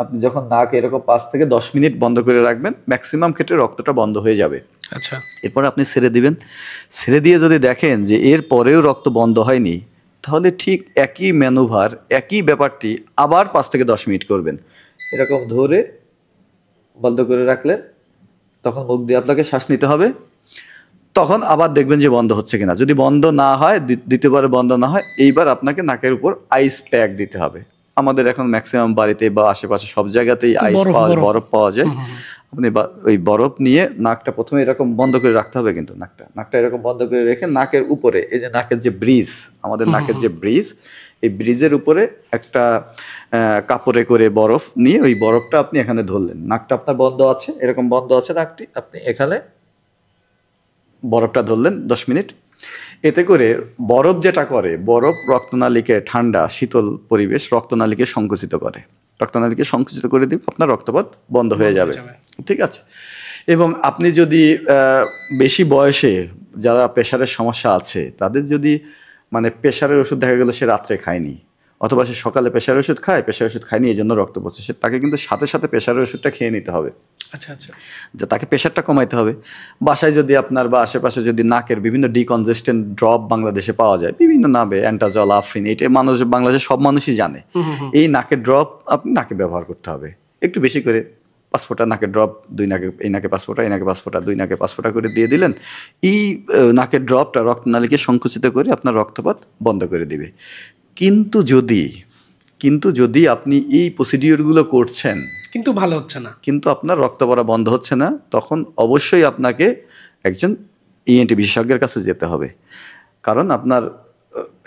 আপনি যখন নাক এরকম 5 থেকে 10 মিনিট বন্ধ করে রাখবেন, ম্যাক্সিমাম ক্ষেত্রে রক্তটা বন্ধ হয়ে যাবে। আচ্ছা, এরপর আপনি ছেড়ে দিবেন। ছেড়ে দিয়ে যদি দেখেন যে এর পরেও রক্ত বন্ধ হয়নি, তাহলে ঠিক একই ম্যানুভার, একই ব্যাপারটি আবার 5 থেকে 10 মিনিট করবেন। এরকম ধরে বন্ধ করে রাখলেন, তখন মুখ দিয়ে আপনাকে শ্বাস নিতে হবে, তখন আবার দেখবেন যে বন্ধ হচ্ছে কিনা। যদি বন্ধ না হয়, দ্বিতীয়বারে বন্ধ না হয়, এইবার আপনাকে নাকের উপর আইস প্যাক দিতে হবে। আমাদের এখন ম্যাক্সিমাম বাড়িতে বা আশেপাশে সব জায়গাতেই বরফ পাওয়া যায়। আপনি ওই বরফ নিয়ে নাকটা প্রথমে এরকম বন্ধ করে রাখতে হবে, কিন্তু নাকটা এরকম বন্ধ করে রেখে নাকের উপরে এই যে নাকের যে ব্রিজ, আমাদের নাকের যে ব্রিজ, এই ব্রিজের উপরে একটা কাপড়ে করে বরফ নিয়ে ওই বরফটা আপনি এখানে ধরলেন, নাকটা আপনার বন্ধ আছে, এরকম বন্ধ আছে নাকটি, আপনি এখানে বরফটা ধরলেন 10 মিনিট। এতে করে বরফ যেটা করে, বরফ রক্তনালীকে, ঠান্ডা শীতল পরিবেশ রক্তনালীকে সংকুচিত করে, রক্তনালীকে সংকুচিত করে দিবে, আপনার রক্তপাত বন্ধ হয়ে যাবে। ঠিক আছে। এবং আপনি যদি বেশি বয়সে যারা প্রেশারের সমস্যা আছে তাদের যদি মানে প্রেশারের ওষুধ দেখা গেলো সে রাত্রে খায়নি, অথবা সে সকালে প্রেশারের ওষুধ খায়, প্রেশারের ওষুধ খায়নি এই জন্য রক্ত পড়ছে, সে তাকে কিন্তু সাথে সাথে প্রেশারের ওষুধটা খেয়ে নিতে হবে। আচ্ছা আচ্ছা। যে তাকে প্রেশারটা কমাইতে হবে। বাসায় যদি আপনার বা আশেপাশে যদি নাকের বিভিন্ন ডিকনজেস্টেন্ট ড্রপ বাংলাদেশে পাওয়া যায় বিভিন্ন নামে, অ্যান্টাজল, আফরিন, এটা বাংলাদেশের সব মানুষই জানে। এই নাকের ড্রপ আপনি নাকে ব্যবহার করতে হবে একটু বেশি করে, 5 ফোঁটা নাকের ড্রপ, 2 নাকে, এই নাকে 5 ফোঁটা, এই নাকে 5 ফোঁটা, 2 নাকে 5 ফোঁটা করে দিয়ে দিলেন। এই নাকের ড্রপটা রক্তনালীকে সংকুচিত করে আপনার রক্তপাত বন্ধ করে দিবে। কিন্তু যদি আপনি এই প্রসিডিওরগুলো করছেন কিন্তু ভালো হচ্ছে না, কিন্তু আপনার রক্ত পড়া বন্ধ হচ্ছে না, তখন অবশ্যই আপনাকে একজন ইএনটি বিশেষজ্ঞের কাছে যেতে হবে। কারণ আপনার,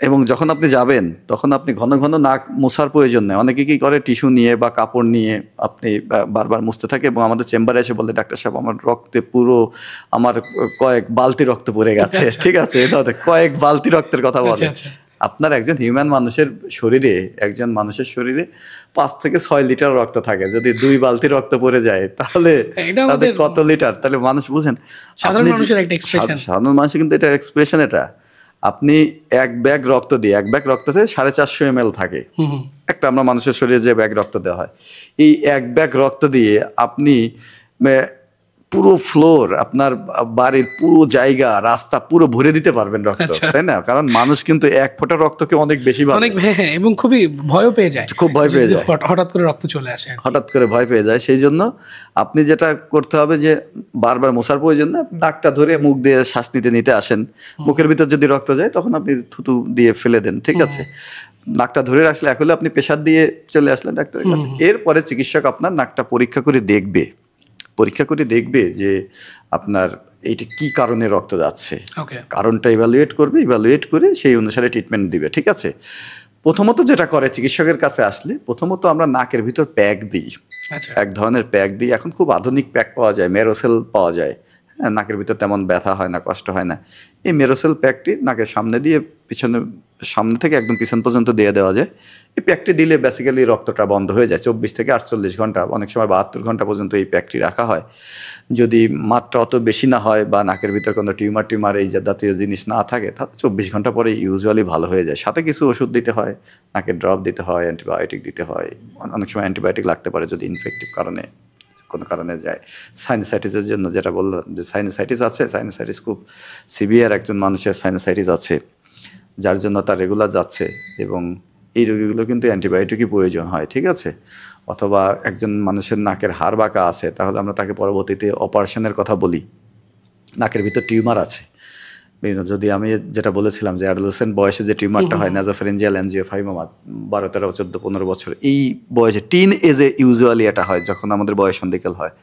এবং যখন আপনি যাবেন তখন আপনি ঘন ঘন নাক মোছার প্রয়োজন নেই। অনেকে কী করে, টিস্যু নিয়ে বা কাপড় নিয়ে আপনি বারবার মুছতে থাকে এবং আমাদের চেম্বারে এসে বলে, ডাক্তার সাহেব আমার রক্তে পুরো আমার কয়েক বালতি রক্ত পড়ে গেছে। ঠিক আছে, এটা কয়েক বালতি রক্তের কথা বলে। আপনার একজন হিউম্যান মানুষের শরীরে, একজন মানুষের শরীরে 5 থেকে 6 লিটার রক্ত থাকে। যদি 2 বালতি রক্ত পড়ে যায় তাহলে তাদের কত লিটার, তাহলে মানুষ বুঝেন। সাধারণ মানুষের একটা এক্সপ্রেশন, সাধারণ মানুষের কিন্তু এটা এক্সপ্রেশন। এটা আপনি এক ব্যাগ রক্ত দিয়ে, এক ব্যাগ রক্ততে 450 ml থাকে একটা, আমরা মানুষের শরীরে যে ব্যাগ রক্ত দেওয়া হয়, এই এক ব্যাগ রক্ত দিয়ে আপনি পুরো ফ্লোর, আপনার বাড়ির পুরো জায়গা, রাস্তা পুরো ভরে দিতে পারবেন রক্ত, তাই না? কারণ মানুষ কিন্তু 1 ফোঁটা রক্তকে অনেক বেশি ভাবে, হ্যাঁ, এবং খুবই ভয় পেয়ে যায়, খুব ভয় পেয়ে যায়, হঠাৎ করে রক্ত চলে আসে, হঠাৎ করে ভয় পেয়ে যায়। সেই জন্য আপনি যেটা করতে হবে যে বারবার মোছার প্রয়োজন না, নাকটা ধরে মুখ দিয়ে শ্বাস নিতে নিতে আসেন, মুখের ভিতর যদি রক্ত যায় তখন আপনি থুতু দিয়ে ফেলে দেন। ঠিক আছে, নাকটা ধরে রাখলে এখন আপনি প্রেশার দিয়ে চলে আসলেন ডাক্তারের কাছে। এরপরে চিকিৎসক আপনার নাকটা পরীক্ষা করে দেখবে যে আপনার এইটা কি কারণে রক্ত যাচ্ছে, কারণটা ইভ্যালুয়েট করে সেই অনুসারে ট্রিটমেন্ট দিবে। ঠিক আছে। প্রথমত যেটা করে চিকিৎসকের কাছে আসলে, প্রথমত আমরা নাকের ভিতর প্যাক দিই, এক ধরনের প্যাক দিই। এখন খুব আধুনিক প্যাক পাওয়া যায়, মেরোসেল পাওয়া যায়। হ্যাঁ, নাকের ভিতর তেমন ব্যথা হয় না, কষ্ট হয় না। এই মেরোসেল প্যাকটি নাকের সামনে দিয়ে সামনে থেকে একদম পিছন পর্যন্ত দিয়ে দেওয়া যায়। এই প্যাকটি দিলে বেসিক্যালি রক্তটা বন্ধ হয়ে যায়। 24 থেকে 48 ঘন্টা, অনেক সময় 72 ঘন্টা পর্যন্ত এই প্যাকটি রাখা হয়। যদি মাত্রা অত বেশি না হয় বা নাকের ভিতর কোনো টিউমার এই জাতীয় জিনিস না থাকে, তাহলে 24 ঘন্টা পরে ইউজুয়ালি ভালো হয়ে যায়। সাথে কিছু ওষুধ দিতে হয়, নাকের ড্রপ দিতে হয়, অ্যান্টিবায়োটিক দিতে হয়। অনেক সময় অ্যান্টিবায়োটিক লাগতে পারে যদি ইনফেক্টিভ কারণে কোনো কারণে যায়। সাইনোসাইটিসের জন্য যেটা বললাম যে সাইনোসাইটিস আছে, সাইনোসাইটিস খুব সিভিয়ার একজন মানুষের সাইনোসাইটিস আছে, যার জন্য তার রেগুলার যাচ্ছে, এবং এই রোগীগুলো কিন্তু অ্যান্টিবায়োটিকই প্রয়োজন হয়। ঠিক আছে। অথবা একজন মানুষের নাকের হাড় বাঁকা আছে, তাহলে আমরা তাকে পরবর্তীতে অপারেশনের কথা বলি। নাকের ভিতর টিউমার আছে বিভিন্ন, যদি আমি যেটা বলেছিলাম যে অ্যাডোলেসেন্ট বয়সে যে টিউমারটা হয়, নাসোফ্যারিঞ্জিয়াল অ্যানজিওফাইমা, 12, 13, 14, 15 বছর, এই বয়সে টিন এজে ইউজুয়ালি এটা হয়, যখন আমাদের বয়স সন্ধিকাল হয়,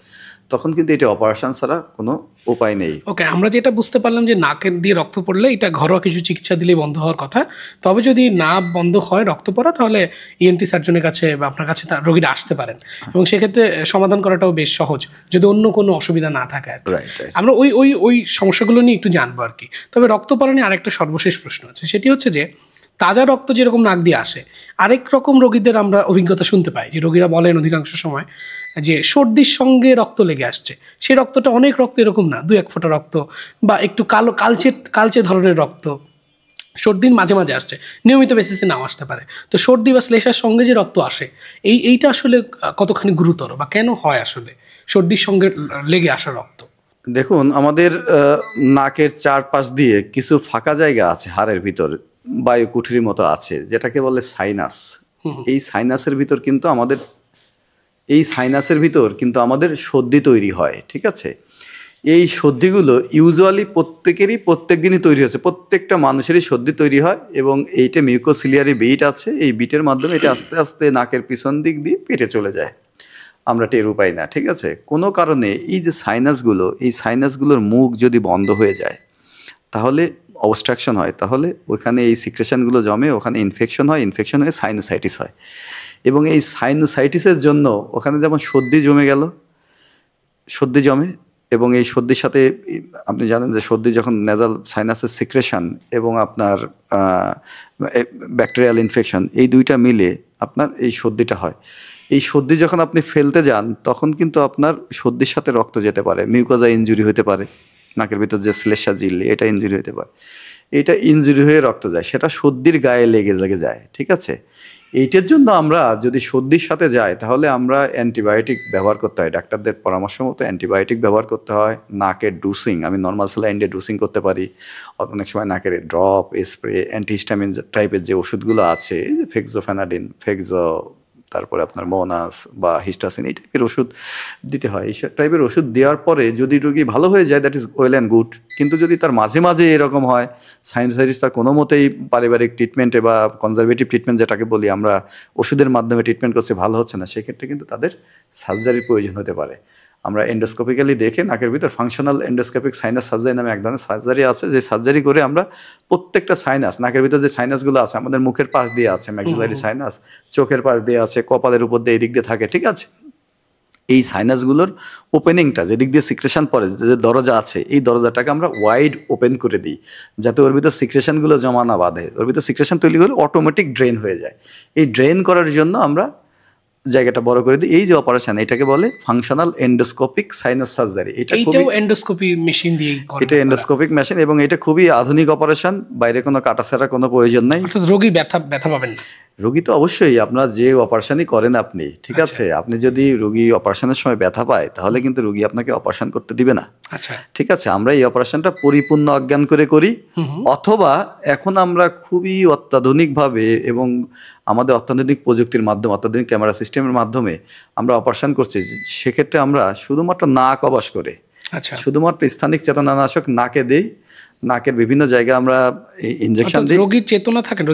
তখন কিন্তু এটা অপারেশন ছাড়া কোনো উপায় নেই। ওকে, আমরা যেটা বুঝতে পারলাম যে নাকের দিয়ে রক্ত পড়লে এটা ঘরোয়া কিছু চিকিৎসা দিলেই বন্ধ হওয়ার কথা। তবে যদি না বন্ধ হয় রক্ত পড়া, তাহলে ইএনটি সার্জনের কাছে বা আপনার কাছে রোগীরা আসতে পারেন, এবং সেক্ষেত্রে সমাধান করাটাও বেশ সহজ যদি অন্য কোনো অসুবিধা না থাকে। আমরা ওই সমস্যাগুলো নিয়ে একটু জানবো আর কি। তবে রক্তপড়া নিয়ে আরেকটা সর্বশেষ প্রশ্ন আছে, সেটি হচ্ছে যে তাজা রক্ত যেরকম নাক দিয়ে আসে, আরেক রকম রোগীদের আমরা অভিজ্ঞতা শুনতে পাই যে রোগীরা বলেন অধিকাংশ সময় যে সর্দির সঙ্গে রক্ত লেগে আসছে। সেই রক্তটা অনেক রক্ত এরকম না, 2-1 ফোঁটা রক্ত বা একটু কালচে ধরনের রক্ত সর্দির মাঝে মাঝে আসছে, নিয়মিত বেসিসে নাও আসতে পারে। তো সর্দি বা শ্লেষার সঙ্গে যে রক্ত আসে, এইটা আসলে কতখানি গুরুতর বা কেন হয় আসলে সর্দির সঙ্গে লেগে আসা রক্ত? দেখুন, আমাদের নাকের চারপাশ দিয়ে কিছু ফাঁকা জায়গা আছে, হাড়ের ভিতর বায়ু কুঠুরির মতো আছে, যেটাকে বলে সাইনাস। এই সাইনাসের ভিতর কিন্তু আমাদের সর্দি তৈরি হয়। ঠিক আছে। এই সর্দিগুলো ইউজুয়ালি প্রত্যেক দিনই তৈরি হচ্ছে, প্রত্যেকটা মানুষেরই সর্দি তৈরি হয়, এবং এইটা মিউকোসিলিয়ারি বিট আছে, এই বিটের মাধ্যমে এটা আস্তে আস্তে নাকের পিছন দিক দিয়ে পেটে চলে যায়। আমরা টেরও পাই না, ঠিক আছে? কোনো কারণে এই যে সাইনাসগুলো, এই সাইনাসগুলোর মুখ যদি বন্ধ হয়ে যায়, তাহলে অবস্ট্রাকশন হয়, তাহলে ওখানে এই সিক্রেশনগুলো জমে, ওখানে ইনফেকশন হয়, ইনফেকশন হয়ে সাইনোসাইটিস হয়। এবং এই সাইনোসাইটিসের জন্য ওখানে যেমন সর্দি জমে গেল, সর্দি জমে, এবং এই সর্দির সাথে আপনি জানেন যে সর্দি যখন নেজাল সাইনাসের সিক্রেশন এবং আপনার ব্যাকটেরিয়াল ইনফেকশন, এই দুইটা মিলে আপনার এই সর্দিটা হয়। এই সর্দি যখন আপনি ফেলতে যান, তখন কিন্তু আপনার সর্দির সাথে রক্ত যেতে পারে, মিউকোজা ইনজুরি হতে পারে, নাকের ভিতর যে শ্লেষ্মা ঝিল্লি, এটা ইনজুরি হতে পারে। এটা ইনজুরি হয়ে রক্ত যায়, সেটা সর্দির গায়ে লেগে যায়, ঠিক আছে? এইটার জন্য আমরা যদি সর্দির সাথে যাই, তাহলে আমরা অ্যান্টিবায়োটিক ব্যবহার করতে হয়, ডাক্তারদের পরামর্শ মতো অ্যান্টিবায়োটিক ব্যবহার করতে হয়। নাকের ডুসিং, আমি নর্মাল স্যালাইন দিয়ে ডুসিং করতে পারি, অনেক সময় নাকের ড্রপ, স্প্রে, অ্যান্টিহিস্টামিন টাইপের যে ওষুধগুলো আছে, ফেক্সোফেনাডিন, তারপরে আপনার মোনাস বা হিস্টাসিন, এই টাইপের ওষুধ দিতে হয়। এই টাইপের ওষুধ দেওয়ার পরে যদি রোগী ভালো হয়ে যায়, that is well and good. কিন্তু যদি তার মাঝে মাঝে এরকম হয়, সাইনোসাইটিস, তার কোনো মতেই পারিবারিক ট্রিটমেন্টে বা কনজারভেটিভ ট্রিটমেন্ট যেটাকে বলি আমরা, ওষুধের মাধ্যমে ট্রিটমেন্ট করছে, ভালো হচ্ছে না, সেক্ষেত্রে কিন্তু তাদের সার্জারির প্রয়োজন হতে পারে। আমরা এন্ডোস্কোপিক্যালি দেখে নাকের ভিতর ফাংশনাল এন্ডোস্কোপিক সাইনাস সার্জারি নামে এক ধরনের সার্জারি আছে, যে সার্জারি করে আমরা প্রত্যেকটা সাইনাস, নাকের ভিতর যে সাইনাসগুলো আছে, আমাদের মুখের পাশ দিয়ে আছে ম্যাক্সিলারি সাইনাস, চোখের পাশ দিয়ে আছে, কপালের উপর দিয়ে এই দিক দিয়ে থাকে, ঠিক আছে? এই সাইনাসগুলোর ওপেনিংটা, যেদিক দিয়ে সিক্রেশন পড়ে, যে দরজা আছে, এই দরজাটাকে আমরা ওয়াইড ওপেন করে দিই, যাতে ওর ভিতর সিক্রেশনগুলো জমা না বাঁধে। ওর ভিতর সিক্রেশন তৈরি হলে অটোমেটিক ড্রেন হয়ে যায়। এই ড্রেন করার জন্য আমরা জায়গাটা বড় করে দিই। এই যে অপারেশন, এটাকে বলে ফাংশনাল এন্ডোস্কোপিক সাইনাস সার্জারি। এইটাও এন্ডোস্কোপি মেশিন দিয়ে করে, এটা এন্ডোস্কোপিক মেশিন, এবং এটা খুবই আধুনিক অপারেশন, বাইরে কোনো কাটাছাড়া কোনো প্রয়োজন নাই। অর্থাৎ রোগী ব্যথা পাবেন না। রোগী তো অবশ্যই, আপনার যে অপারেশনই করেন আপনি, ঠিক আছে, আপনি যদি রোগী অপারেশনের সময় ব্যথা পায়, তাহলে কিন্তু রোগী আপনাকে অপারেশন করতে দিবে না। আচ্ছা, ঠিক আছে? আমরা এই অপারেশনটা পরিপূর্ণ অজ্ঞান করে করি, অথবা এখন আমরা খুবই অত্যাধুনিকভাবে এবং আমাদের অত্যাধুনিক প্রযুক্তির মাধ্যমে, অত্যাধুনিক ক্যামেরা সিস্টেমের মাধ্যমে আমরা অপারেশন করছি। সেক্ষেত্রে আমরা শুধুমাত্র নাক অবশ করে, আচ্ছা, শুধুমাত্র স্থানিক চেতনানাশক নাকে দেই, নাকের বিভিন্ন জায়গায় আমরা ইনজেকশন দিই। রোগীর চেতনা থাকেন,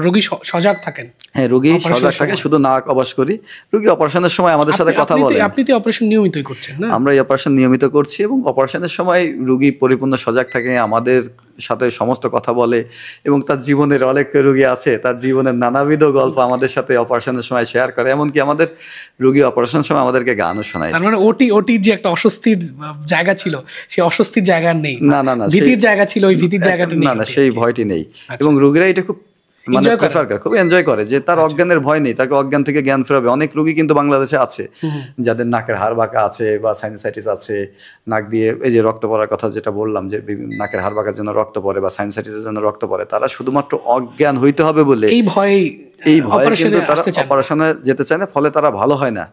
রোগী সজাগ থাকেন। হ্যাঁ, রোগী সজাগ থাকে, শুধু নাক অবশ করি। রোগী অপারেশনের সময় আমাদের সাথে কথা বলে। আপনি তো অপারেশন নিয়মিতই করছেন না? আমরা এই অপারেশন নিয়মিত করছি, এবং অপারেশনের সময় রোগী পরিপূর্ণ সজাগ থাকে, আমাদের সাথে সমস্ত কথা বলে, এবং তার জীবনের অনেক রোগী আছে, তার জীবনের নানাবিধ গল্প আমাদের সাথে অপারেশনের সময় শেয়ার করে। এমনকি আমাদের রোগী অপারেশনের সময় আমাদেরকে গানও শোনায়। তার মানে ওটির যে একটা অস্বস্তির জায়গা ছিল, সেই অস্বস্তির জায়গা নেই। না, ভীতির জায়গা ছিল, ওই ভীতির জায়গাটা নেই। না, সেই ভয়টি নেই। এবং রোগীরা এটা খুব প্রেফার করে, খুব এনজয় করে, যে তার অজ্ঞানের ভয় নেই, তাকে অজ্ঞান থেকে জ্ঞান ফেরাবে। অনেক রোগী কিন্তু বাংলাদেশে আছে যাদের নাকের হাড় বাঁকা আছে বা সাইনোসাইটিস আছে, নাক দিয়ে এই যে রক্ত পড়ার কথা যেটা বললাম, যে নাকের হাড় বাঁকার জন্য রক্ত পড়ে বা সাইনোসাইটিসের জন্য রক্ত পড়ে, তারা শুধুমাত্র অজ্ঞান হইতে হবে বলে এই ভয়ে কিন্তু তারা অপারেশনে যেতে চায় না, ফলে তারা ভালো হয় না।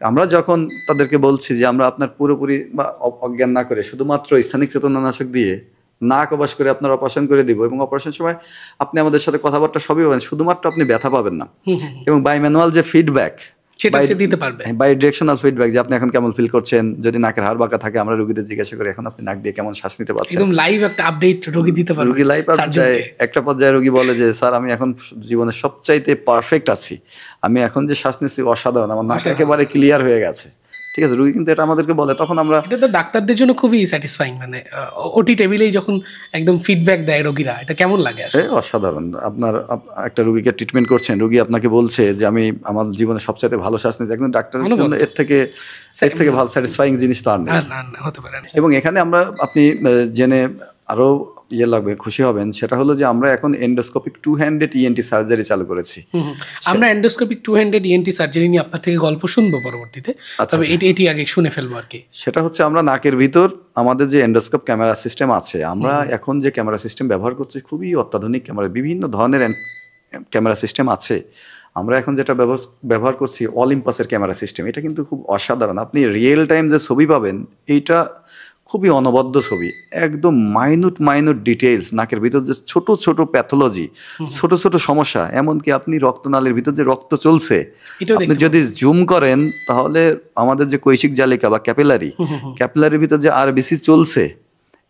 আমরা যখন তাদেরকে বলছি যে আমরা আপনার পুরোপুরি বা অজ্ঞান না করে শুধুমাত্র স্থানিক চেতনানাশক দিয়ে নাক অবশ করে আপনার অপারেশন করে দিব, এবং অপারেশনের সময় আপনি আমাদের সাথে কথাবার্তা সবই পাবেন, শুধুমাত্র আপনি ব্যথা পাবেন না, এবং বাই ম্যানুয়াল যে ফিডব্যাক, বাই ডিরেকশনাল ফিডব্যাক, যে আপনি এখন কেমন ফিল করছেন। যদি নাকের হাড় বাঁকা থাকে, আমরা রোগীদের জিজ্ঞাসা করি এখন আপনি নাক দিয়ে কেমন শ্বাস নিতে পারছেন, একদম লাইভ একটা আপডেট রোগী দিতে পারবে। রোগী লাইভ আপডেট। একটা পর্যায়ে রোগী বলে যে স্যার, আমি এখন জীবনের সবচাইতে পারফেক্ট আছি, আমি এখন যে শ্বাস নিচ্ছি অসাধারণ, আমার নাক একেবারে ক্লিয়ার হয়ে গেছে। ঠিক আছে, রোগী কিন্তু এটা আমাদেরকে বলে, তখন আমরা, এটা তো ডাক্তারদের জন্য খুবই স্যাটিসফাইং, মানে ওটি টেবিলেই যখন একদম ফিডব্যাক দেয় রোগীরা, এটা কেমন লাগে? অসাধারণ। আপনার একটা রোগীকে ট্রিটমেন্ট করছেন, রোগী আপনাকে বলছে যে আমি আমার জীবনে সবচাইতে ভালো শ্বাস নিচ্ছি, একদম ডাক্তারের জন্য এর থেকে ভালো স্যাটিসফাইং জিনিস তো আর নেই, হতে পারে। এবং এখানে আপনি জেনে আরো লাগবে, খুশি হবেন, সেটা হলো যে আমরা এখন এন্ডোস্কোপিক 2-handed ENT সার্জারি চালু করেছি। আমরা এন্ডোস্কোপিক 2-handed ENT সার্জারি নিয়ে আপনার থেকে গল্প শুনবো পরবর্তীতে, তবে এটি আগে শুনে ফেলবো আর কি। সেটা হচ্ছে আমরা নাকের ভিতর আমাদের যে এন্ডোস্কোপ ক্যামেরা সিস্টেম আছে, আমরা এখন যে ক্যামেরা সিস্টেম ব্যবহার করছি খুবই অত্যাধুনিক ক্যামেরা, বিভিন্ন ধরনের ক্যামেরা সিস্টেম আছে। আমরা এখন যেটা ব্যবহার করছি অলিম্পাসের ক্যামেরা সিস্টেম, এটা কিন্তু খুব অসাধারণ। আপনি রিয়েল টাইম যে ছবি পাবেন, এইটা খুবই অনবদ্য ছবি, একদম মাইনুট ডিটেইলস, নাকের ভিতর যে ছোট ছোট প্যাথোলজি, ছোট ছোট সমস্যা, এমনকি আপনি রক্তনালীর ভিতর যে রক্ত চলছে, আপনি যদি জুম করেন, তাহলে আমাদের যে কৈশিক জালিকা বা ক্যাপিলারির ভিতর যে আরবিসি চলছে,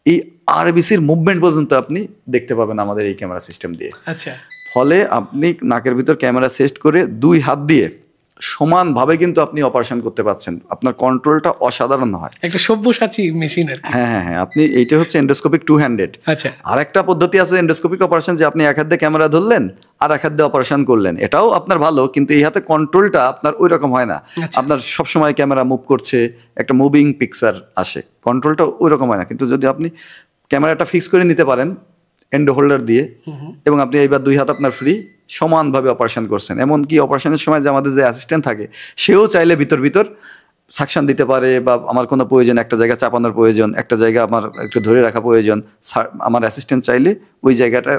এই আরবিসির মুভমেন্ট পর্যন্ত আপনি দেখতে পাবেন আমাদের এই ক্যামেরা সিস্টেম দিয়ে। আচ্ছা, ফলে আপনি নাকের ভিতর ক্যামেরা সেট করে 2 হাত দিয়ে সমানভাবে কিন্তু আপনি অপারেশন করতে পারছেন, আপনার কন্ট্রোলটা অসাধারণ হয়। একটা সব্যসাচী মেশিন আর কি। হ্যাঁ হ্যাঁ হ্যাঁ, আপনি এইটা হচ্ছে এন্ডোস্কোপিক টু হ্যান্ডেড। আচ্ছা, আর একটা পদ্ধতি আছে এন্ডোস্কোপিক অপারেশন, যে আপনি এক হাত দিয়ে ক্যামেরা ধরলেন আর এক হাত দিয়ে অপারেশন করলেন, এটাও আপনার ভালো, কিন্তু এই হাতে কন্ট্রোলটা আপনার ওই রকম হয় না। আচ্ছা। আপনার সবসময় ক্যামেরা মুভ করছে, একটা মুভিং পিকচার আসে, কন্ট্রোলটা ওই রকম হয় না। কিন্তু যদি আপনি ক্যামেরাটা ফিক্স করে নিতে পারেন এন্ডো হোল্ডার দিয়ে, এবং আপনি এইবার দুই হাত আপনার ফ্রি, সমানভাবে অপারেশন করছেন। এমনকি অপারেশনের সময় যে আমাদের যে অ্যাসিস্ট্যান্ট থাকে, সেও চাইলে ভিতর ভিতর সাকশন দিতে পারে, বা আমার কোনো প্রয়োজন, একটা জায়গা চাপানোর প্রয়োজন, একটা জায়গা আমার একটু ধরে রাখা প্রয়োজন, আমার অ্যাসিস্ট্যান্ট চাইলে ওই জায়গাটা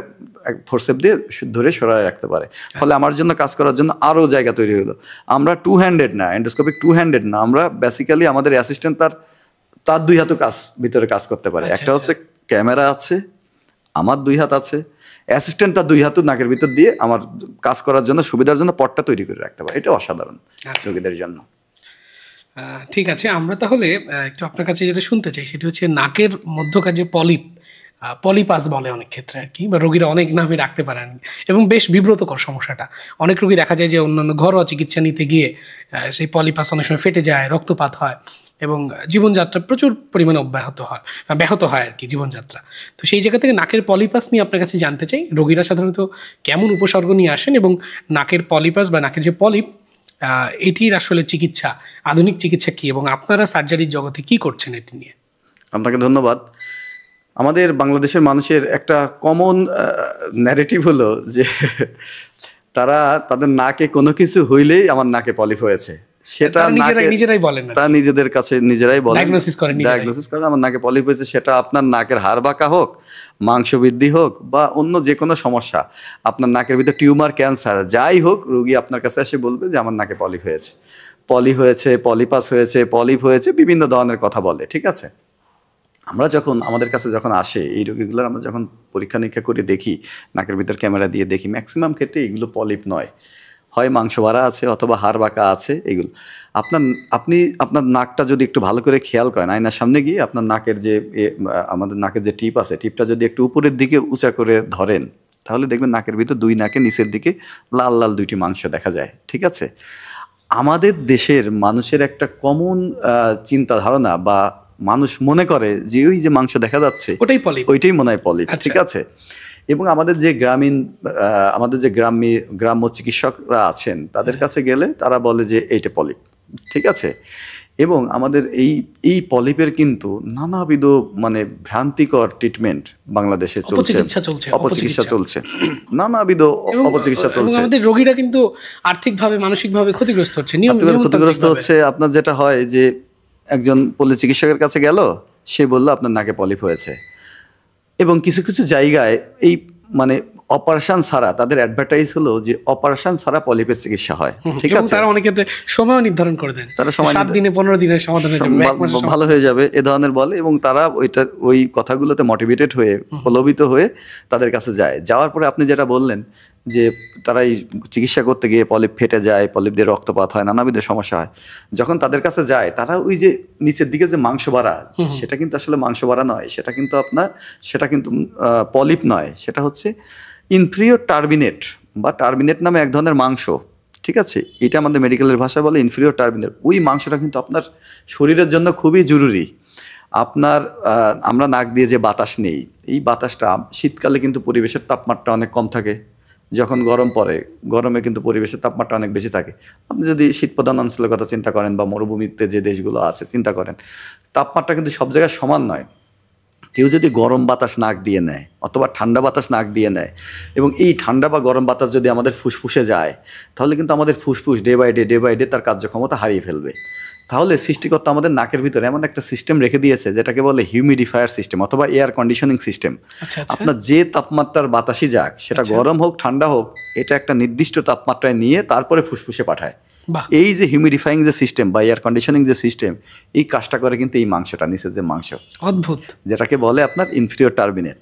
ফোরসেপ দিয়ে ধরে সরায় রাখতে পারে। ফলে আমার জন্য কাজ করার জন্য আরও জায়গা তৈরি হলো। আমরা টু হ্যান্ডেড না, এন্ডোস্কোপিক টু হ্যান্ডেড না, আমরা বেসিক্যালি আমাদের অ্যাসিস্ট্যান্ট তার দুই হাতও ভিতরে কাজ করতে পারে। একটা হচ্ছে ক্যামেরা আছে, আমার দুই হাত আছে, অ্যাসিস্ট্যান্টটা দুই হাতও নাকের ভিতর দিয়ে আমার কাজ করার জন্য, সুবিধার জন্য পটটা তৈরি করে রাখতে পারে। এটা অসাধারণ রোগীদের জন্য। ঠিক আছে, আমরা তাহলে একটু আপনার কাছে যেটা শুনতে চাই সেটা হচ্ছে নাকের মধ্যকার যে পলিপাস বলে অনেক ক্ষেত্রে আর কি, বা রোগীরা অনেক নামে রাখতে পারেন, এবং বেশ বিব্রতকর সমস্যাটা। অনেক রোগী দেখা যায় যে অন্যান্য ঘরোয়া চিকিৎসা নিতে গিয়ে সেই পলিপাস অনেক সময় ফেটে যায়, রক্তপাত হয়, এবং জীবনযাত্রা প্রচুর পরিমাণে ব্যাহত হয় আর কি জীবনযাত্রা। তো সেই জায়গা থেকে নাকের পলিপাস নিয়ে আপনার কাছে জানতে চাই, রোগীরা সাধারণত কেমন উপসর্গ নিয়ে আসেন, এবং নাকের পলিপাস বা নাকের যে পলিপ, এটির আসলে চিকিৎসা, আধুনিক চিকিৎসা কী, এবং আপনারা সার্জারির জগতে কী করছেন এটি নিয়ে? আপনাকে ধন্যবাদ। আমাদের বাংলাদেশের মানুষের একটা কমন ন্যারেটিভ হলো যে তাদের নাকে কোনো কিছু হইলেই আমার নাকে পলিপ হয়েছে, সেটা নিজেরাই বলেন, তা নিজেদের কাছে নিজেরাই বলেন, ডায়াগনোসিস করেন আমার নাকে পলিপ হয়েছে। সেটা আপনার নাকের হাড় বাঁকা হোক, মাংস বৃদ্ধি হোক, বা অন্য যে কোনো সমস্যা, আপনার নাকের ভিতরে টিউমার, ক্যান্সার, যাই হোক, রোগী আপনার কাছে এসে বলবে যে আমার নাকে পলিপ হয়েছে, পলিপাস হয়েছে, পলিপ হয়েছে, বিভিন্ন ধরনের কথা বলে। ঠিক আছে, আমরা আমাদের কাছে যখন আসে এই রোগীগুলোর, আমরা যখন পরীক্ষা নিরীক্ষা করে দেখি, নাকের ভিতর ক্যামেরা দিয়ে দেখি, ম্যাক্সিমাম ক্ষেত্রে এগুলো পলিপ নয়, হয় মাংস বাড়া আছে অথবা হাড় বাঁকা আছে। এগুলো আপনি আপনার নাকটা যদি একটু ভালো করে খেয়াল করেন, আয়নার সামনে গিয়ে আপনার নাকের যে আমাদের নাকের যে টিপ আছে, টিপটা যদি একটু উপরের দিকে উঁচা করে ধরেন, তাহলে দেখবেন নাকের ভিতর দুই নাকের নিচের দিকে লাল লাল দুইটি মাংস দেখা যায়। ঠিক আছে, আমাদের দেশের মানুষের একটা কমন চিন্তা ধারণা, বা মানুষ মনে করে যে ওই যে মাংস দেখা যাচ্ছে ওইটাই মনে হয় পলিপ। ঠিক আছে, এবং আমাদের যে গ্রাম্য চিকিৎসকরা আছেন, তাদের কাছে গেলে তারা বলে যে এইটা পলিপ। ঠিক আছে, এবং আমাদের এই পলিপের কিন্তু নানাবিধ ভ্রান্তিকর ট্রিটমেন্ট বাংলাদেশে চলছে, অপচিকিৎসা চলছে, নানাবিধ অপচিকিৎসা চলছে। আমাদের রোগীরা কিন্তু আর্থিকভাবে, মানসিকভাবে ক্ষতিগ্রস্ত হচ্ছে। আপনার যেটা হয় যে একজন পল্লী চিকিৎসকের কাছে গেল, সে বলল আপনার নাকে পলিপ হয়েছে, এবং কিছু কিছু জায়গায় এই অপারেশন ছাড়া তাদের অ্যাডভার্টাইজ হলো যে অপারেশন ছাড়া পলিপের চিকিৎসা হয়। ঠিক আছে, তারা অনেক ক্ষেত্রে সময় নির্ধারণ করে দেন, তারা 7 দিনে 15 দিনের সমাধান ভালো হয়ে যাবে এ ধরনের বলে, এবং তারা ওই কথাগুলোতে মোটিভেটেড হয়ে, প্রলোভিত হয়ে তাদের কাছে যায়। যাওয়ার পরে আপনি যেটা বললেন যে তারা এই চিকিৎসা করতে গিয়ে পলিপ ফেটে যায়, পলিপ দিয়ে রক্তপাত হয়, নানাবিধ সমস্যা হয়। যখন তাদের কাছে যায়, তারা ওই যে নিচের দিকে যে মাংস বাড়া, সেটা কিন্তু আসলে মাংস বাড়া নয়, সেটা কিন্তু পলিপ নয়, সেটা হচ্ছে ইনফিরিয়র টার্বিনেট, বা টার্বিনেট নামে এক ধরনের মাংস। ঠিক আছে, এটা আমাদের মেডিকেলের ভাষায় বলে ইনফিরিয়র টার্বিনেট। ওই মাংসটা কিন্তু আপনার শরীরের জন্য খুবই জরুরি। আমরা নাক দিয়ে যে বাতাস নেই, এই বাতাসটা শীতকালে কিন্তু পরিবেশের তাপমাত্রা অনেক কম থাকে, যখন গরম পড়ে, গরমে কিন্তু পরিবেশের তাপমাত্রা অনেক বেশি থাকে। আপনি যদি শীতপ্রধান অঞ্চলের কথা চিন্তা করেন, বা মরুভূমিতে যে দেশগুলো আছে চিন্তা করেন, তাপমাত্রা কিন্তু সব জায়গায় সমান নয়। কেউ যদি গরম বাতাস নাক দিয়ে নেয় অথবা ঠান্ডা বাতাস নাক দিয়ে নেয়, এবং এই ঠান্ডা বা গরম বাতাস যদি আমাদের ফুসফুসে যায়, তাহলে কিন্তু আমাদের ফুসফুস ডে বাই ডে তার কার্যক্ষমতা হারিয়ে ফেলবে। তাহলে সৃষ্টিকর্তা আমাদের নাকের ভিতরে এমন একটা সিস্টেম রেখে দিয়েছে, যেটাকে বলে হিউমিডিফায়ার সিস্টেম অথবা এয়ার কন্ডিশনিং সিস্টেম। আপনার যে তাপমাত্রার বাতাসই যাক, সেটা গরম হোক ঠান্ডা হোক, এটা একটা নির্দিষ্ট তাপমাত্রায় নিয়ে তারপরে ফুসফুসে পাঠায়। এই যে হিউমিডিফাইং যে সিস্টেম বা এয়ার কন্ডিশনিং যে সিস্টেম, এই কাজটা করে কিন্তু এই মাংসটা, নিচের যে মাংস, অদ্ভুত, যেটাকে বলে আপনার ইনফিরিয়র টার্বিনেট।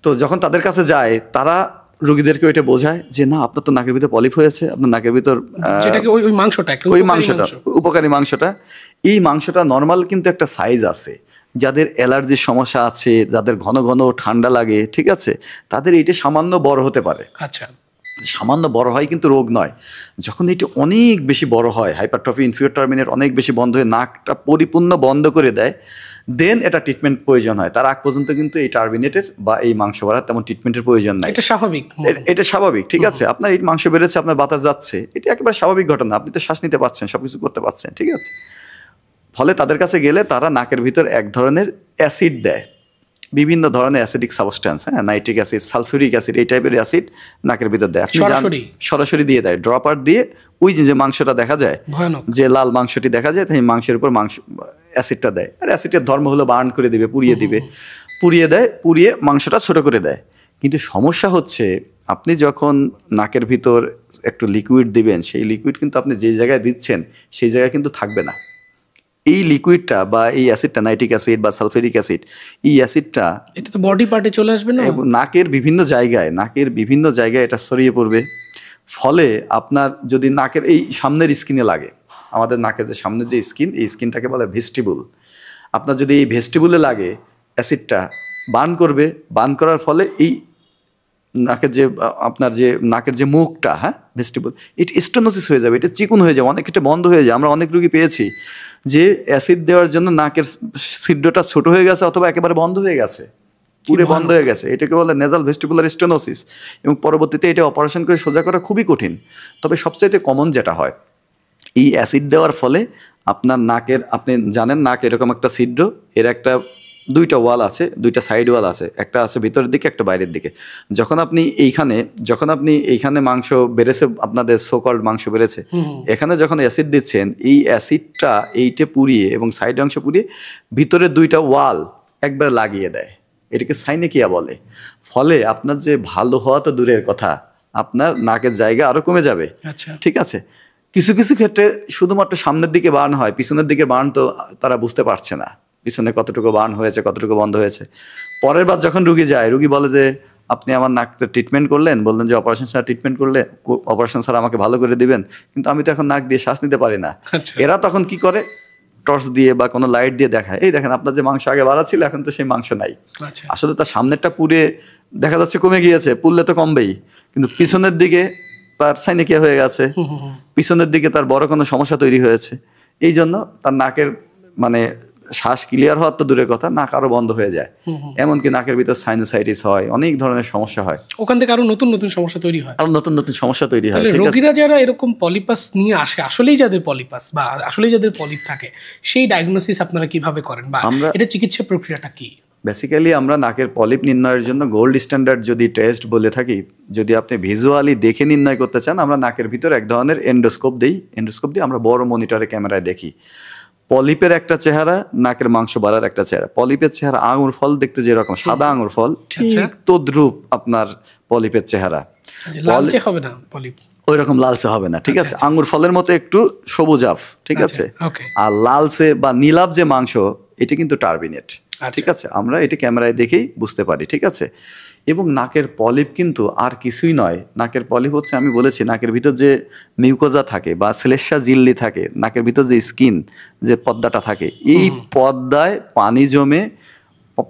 তো যখন তাদের কাছে যায়, তারা রোগীদেরকে ওইটা বোঝায় যে না, আপনার তো নাকের ভিতর পলিপ হয়েছে, আপনার নাকের ভিতর ওই মাংসটা উপকারী মাংসটা, এই মাংসটা নর্মাল কিন্তু একটা সাইজ আছে। যাদের অ্যালার্জির সমস্যা আছে, যাদের ঘন ঘন ঠান্ডা লাগে, ঠিক আছে, তাদের এইটা সামান্য বড় হতে পারে। আচ্ছা, সামান্য বড় হয় কিন্তু রোগ নয়, যখন এটি অনেক বেশি বড় হয়, হাইপারট্রফি ইনফিরিয়র টার্মিনেট অনেক বেশি বন্ধ হয়ে নাকটা পরিপূর্ণ বন্ধ করে দেয়, দেন এটা ট্রিটমেন্ট প্রয়োজন হয়। তার আগ পর্যন্ত কিন্তু এই টার্মিনেটের বা এই মাংস বাড়ার তেমন ট্রিটমেন্টের প্রয়োজন নাই। এটা স্বাভাবিক, এটা স্বাভাবিক, ঠিক আছে। আপনার এই মাংস বেড়েছে, আপনার বাতাস যাচ্ছে, এটা একেবারে স্বাভাবিক ঘটনা, আপনি তো শ্বাস নিতে পারছেন, সবকিছু করতে পারছেন, ঠিক আছে। ফলে তাদের কাছে গেলে তারা নাকের ভিতর এক ধরনের অ্যাসিড দেয়, বিভিন্ন ধরনের অ্যাসিডিক সাবস্ট্যান্স, হ্যাঁ, নাইট্রিক অ্যাসিড, সালফিউরিক অ্যাসিড, এই টাইপের অ্যাসিড নাকের ভিতর দেয়। আপনি সরাসরি দিয়ে দেয়, ড্রপার দিয়ে ওই যে মাংসটা দেখা যায়, যে লাল মাংসটি দেখা যায়, তাই মাংসের উপর মাংস অ্যাসিডটা দেয়। আর অ্যাসিডের ধর্ম হলো বার্ন করে দিবে, পুড়িয়ে দিবে, পুড়িয়ে মাংসটা ছোট করে দেয়। কিন্তু সমস্যা হচ্ছে আপনি যখন নাকের ভিতর একটু লিকুইড দিবেন, সেই লিকুইড কিন্তু আপনি যে জায়গায় দিচ্ছেন সেই জায়গায় কিন্তু থাকবে না। এই লিকুইডটা বা এই অ্যাসিডটা, নাইট্রিক অ্যাসিড বা সালফিউরিক অ্যাসিড, এই অ্যাসিডটা এটা তো বডি পার্টে চলে আসবে না, নাকের বিভিন্ন জায়গায় এটা ছড়িয়ে পড়বে। ফলে আপনার যদি নাকের এই সামনের স্কিনে লাগে, আমাদের নাকের যে সামনের যে স্কিন, এই স্কিনটাকে বলে ভেস্টিবুল, আপনার যদি এই ভেস্টিবুলে লাগে, অ্যাসিডটা বার্ন করবে, বার্ন করার ফলে এই নাকের যে আপনার যে নাকের যে মুখটা, হ্যাঁ, ভেস্টিবল, এটা স্টেনোসিস হয়ে যাবে, এটা চিকুন হয়ে যাবে, অনেক ক্ষেত্রে বন্ধ হয়ে যায়। আমরা অনেক রোগী পেয়েছি যে অ্যাসিড দেওয়ার জন্য নাকের ছিদ্রটা ছোট হয়ে গেছে অথবা একেবারে বন্ধ হয়ে গেছে, পুরো বন্ধ হয়ে গেছে। এটাকে বলে নেজাল ভেস্টিবুলার স্টেনোসিস, এবং পরবর্তীতে এটা অপারেশন করে সোজা করা খুবই কঠিন। তবে সবচাইতে কমন যেটা হয়, এই অ্যাসিড দেওয়ার ফলে আপনার নাকের, আপনি জানেন নাক এরকম একটা ছিদ্র, এর একটা দুইটা ওয়াল আছে, দুইটা সাইড ওয়াল আছে, একটা আছে ভিতরের দিকে, একটা বাইরের দিকে। যখন আপনি এইখানে মাংস বেড়েছে, আপনাদের সোকল্ড মাংস বেড়েছে, এখানে যখন অ্যাসিড দিচ্ছেন, এই অ্যাসিডটা এইটে পুড়িয়ে এবং সাইড অংশ পুড়িয়ে ভিতরে দুইটা ওয়াল একবার লাগিয়ে দেয়, এটাকে সাইনেকিয়া বলে। ফলে আপনার যে ভালো হওয়া তো দূরের কথা, আপনার নাকের জায়গা আরো কমে যাবে, ঠিক আছে। কিছু কিছু ক্ষেত্রে শুধুমাত্র সামনের দিকে বার্ন হয়, পিছনের দিকে বার্ন তো তারা বুঝতে পারছে না, পিছনে কতটুকু বার্ন হয়েছে, কতটুকু বন্ধ হয়েছে। পরের বার যখন রুগী যায়, রুগী বলে যে আপনি আমার নাকতে ট্রিটমেন্ট করলেন, বললেন যে অপারেশন ছাড়া ট্রিটমেন্ট করলে, অপারেশন ছাড়া আমাকে ভালো করে দিবেন, কিন্তু আমি তো এখন নাক দিয়ে শ্বাস নিতে পারি না। এরা তখন কি করে, টর্চ দিয়ে বা কোনো লাইট দিয়ে দেখায়, এই দেখেন আপনার যে মাংস আগে বাড়া ছিল, এখন তো সেই মাংস নাই। আসলে তার সামনেরটা পুড়ে দেখা যাচ্ছে কমে গিয়েছে, পুড়লে তো কমবেই, কিন্তু পিছনের দিকে তার সাইনেকিয়া হয়ে গেছে, পিছনের দিকে তার বড় কোনো সমস্যা তৈরি হয়েছে। এই জন্য তার নাকের মানে শ্বাস ক্লিয়ার হওয়ার তো দূরের কথা, নাক আরো বন্ধ হয়ে যায়, এমনকি নাকের ভিতর সাইনোসাইটিস হয়, অনেক ধরনের সমস্যা হয়, ওখান থেকে আরো নতুন নতুন সমস্যা তৈরি হয়, রোগীরা যারা এরকম পলিপাস নিয়ে আসে, আসলেই যাদের পলিপাস বা আসলেই যাদের পলিপ থাকে, সেই ডায়াগনোসিস আপনারা কিভাবে করেন বা এটা চিকিৎসা প্রক্রিয়াটা কি? বেসিক্যালি আমরা নাকের পলিপ নির্ণয়ের জন্য গোল্ড স্ট্যান্ডার্ড যদি টেস্ট বলে থাকি, যদি আপনি ভিজুয়ালি দেখে নির্ণয় করতে চান, আমরা নাকের ভিতর এক ধরনের এন্ডোস্কোপ দিয়ে আমরা বড় মনিটরে ক্যামেরায় দেখি। পলিপের একটা চেহারা, নাকের মাংস বাড়ার একটা চেহারা। পলিপের চেহারা আঙুর ফল দেখতে যেরকম, সাদা আঙুর ফল, ঠিক তদ্রূপ আপনার পলিপের চেহারা। লালচে হবে না পলিপ, ওই রকম লালচে হবে না, ঠিক আছে। আঙুর ফলের মতো একটু সবুজাভ, ঠিক আছে। আর লালচে বা নীলাভ যে মাংস, এটা কিন্তু টার্বিনেট, ঠিক আছে। আমরা এটা ক্যামেরায় দেখেই বুঝতে পারি, ঠিক আছে। এবং নাকের পলিপ কিন্তু আর কিছুই নয়, নাকের পলিপ হচ্ছে, আমি বলেছি, নাকের ভিতর যে মিউকোজা থাকে বা শ্লেষ্মা ঝিল্লি থাকে, নাকের ভিতর যে স্কিন, যে পর্দাটা থাকে, এই পর্দায় পানি জমে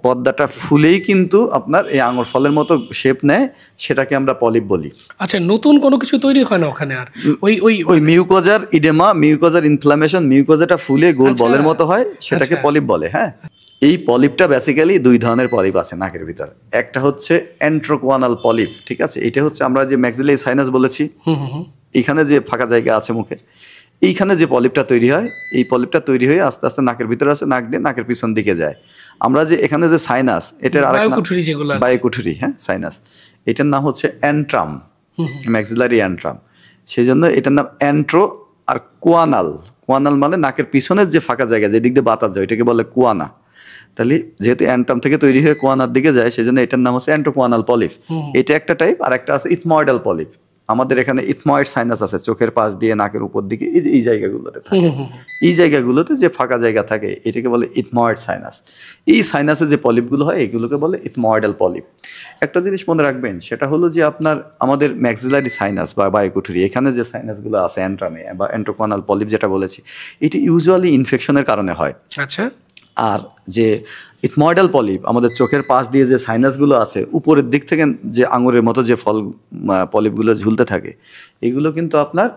পর্দাটা ফুলেই কিন্তু আপনার এই আঙুর ফলের মতো শেপ নেয়, সেটাকে আমরা পলিপ বলি। আচ্ছা, নতুন কোনো কিছু তৈরি হয় না ওখানে? আর ওই মিউকোজার ইডেমা, মিউকোজার ইনফ্লামেশন, মিউকোজাটা ফুলে গোল বলের মতো হয়, সেটাকে পলিপ বলে। হ্যাঁ, এই পলিপটা বেসিক্যালি দুই ধরনের পলিপ আছে নাকের ভিতর। একটা হচ্ছে এন্ট্রোকোয়ানাল পলিপ, ঠিক আছে। এটা হচ্ছে আমরা যে ম্যাক্সিলারি সাইনাস বলেছি, এখানে যে ফাঁকা জায়গা আছে মুখের, এইখানে যে পলিপটা তৈরি হয়, এই পলিপটা তৈরি হয়ে আস্তে আস্তে নাকের ভিতরে আসে, নাক দিয়ে নাকের পিছন দিকে যায়। আমরা যে এখানে যে সাইনাস, এটার বায়ুকুঠুরি, হ্যাঁ, সাইনাস, এটার নাম হচ্ছে অ্যান্ট্রাম, ম্যাক্সিলারি অ্যান্ট্রাম। সেই জন্য এটার নাম অ্যান্ট্রো। আর কোয়ানাল মানে নাকের পিছনের যে ফাঁকা জায়গা, যেদিক দিয়ে বাতাস যায়, এটাকে বলে কোয়ানা। তাহলে যেহেতু অ্যান্ট্রাম থেকে তৈরি হয়ে কোয়ানার দিকে যায়, সেই জন্য এটার নাম হচ্ছে অ্যান্ট্রোকোয়ানাল পলিপ। এটা একটা টাইপ। আর একটা আছে ইথময়েডাল পলিপ। আমাদের এখানে ইথময়েড সাইনাস আছে চোখের পাশ দিয়ে নাকের উপর দিকে, এই জায়গাগুলোতে থাকে, এই জায়গাগুলোতে যে ফাঁকা জায়গা থাকে, এটাকে বলে ইথময়েড সাইনাস। এই সাইনাসে যে পলিপগুলো হয়, এগুলোকে বলে ইথময়েডাল পলিপ। একটা জিনিস মনে রাখবেন, সেটা হলো যে আপনার আমাদের ম্যাক্সিলারি সাইনাস বা বায়ুকুঠুরি, এখানে যে সাইনাসগুলো আছে অ্যান্ট্রামে বা অ্যান্ট্রোকোয়ানাল পলিপ যেটা বলেছি, এটি ইউজুয়ালি ইনফেকশনের কারণে হয়। আচ্ছা, আর যে ইথময়েডাল পলিপ, আমাদের চোখের পাশ দিয়ে যে সাইনাসগুলো আছে উপরের দিক থেকে যে আঙুরের মতো যে পলিপগুলো ঝুলতে থাকে, এগুলো কিন্তু আপনার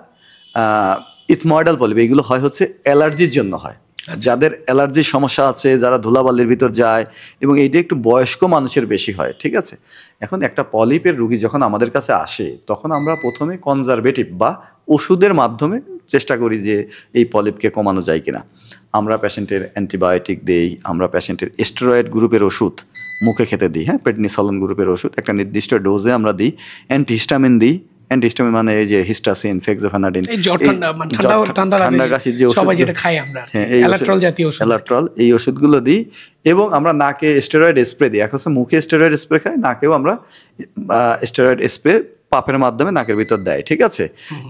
ইথময়েডাল পলিপ। এগুলো হয় হচ্ছে অ্যালার্জির জন্য হয়, যাদের অ্যালার্জির সমস্যা আছে, যারা ধুলাবালির ভিতর যায়, এবং এইটা একটু বয়স্ক মানুষের বেশি হয়, ঠিক আছে। এখন একটা পলিপের রুগী যখন আমাদের কাছে আসে, তখন আমরা প্রথমে কনজারভেটিভ বা ওষুধের মাধ্যমে চেষ্টা করি যে এই পলিপকে কমানো যায় কিনা। আমরা পেশেন্টের অ্যান্টিবায়োটিক দিই, আমরা পেশেন্টের স্টেরয়েড গ্রুপের ওষুধ মুখে খেতে দিই, হ্যাঁ, প্রেডনিসলন গ্রুপের ওষুধ একটা নির্দিষ্ট ডোজে আমরা দিই। অ্যান্টিহিস্টামিন দিই, অ্যান্টিহিস্টামিন মানে এই যে হিস্টাসিন, ফেক্সোফেনাডিন, ঠান্ডা কাশির যে ওষুধ, অ্যালাট্রল, এই ওষুধগুলো দিই। এবং আমরা নাকে স্টেরয়েড স্প্রে দিই। এখন মুখে স্টেরয়েড স্প্রে খাই, নাকেও আমরা স্টেরয়েড স্প্রে পাপের মাধ্যমে নাকের ভিতর দেয়, ঠিক আছে।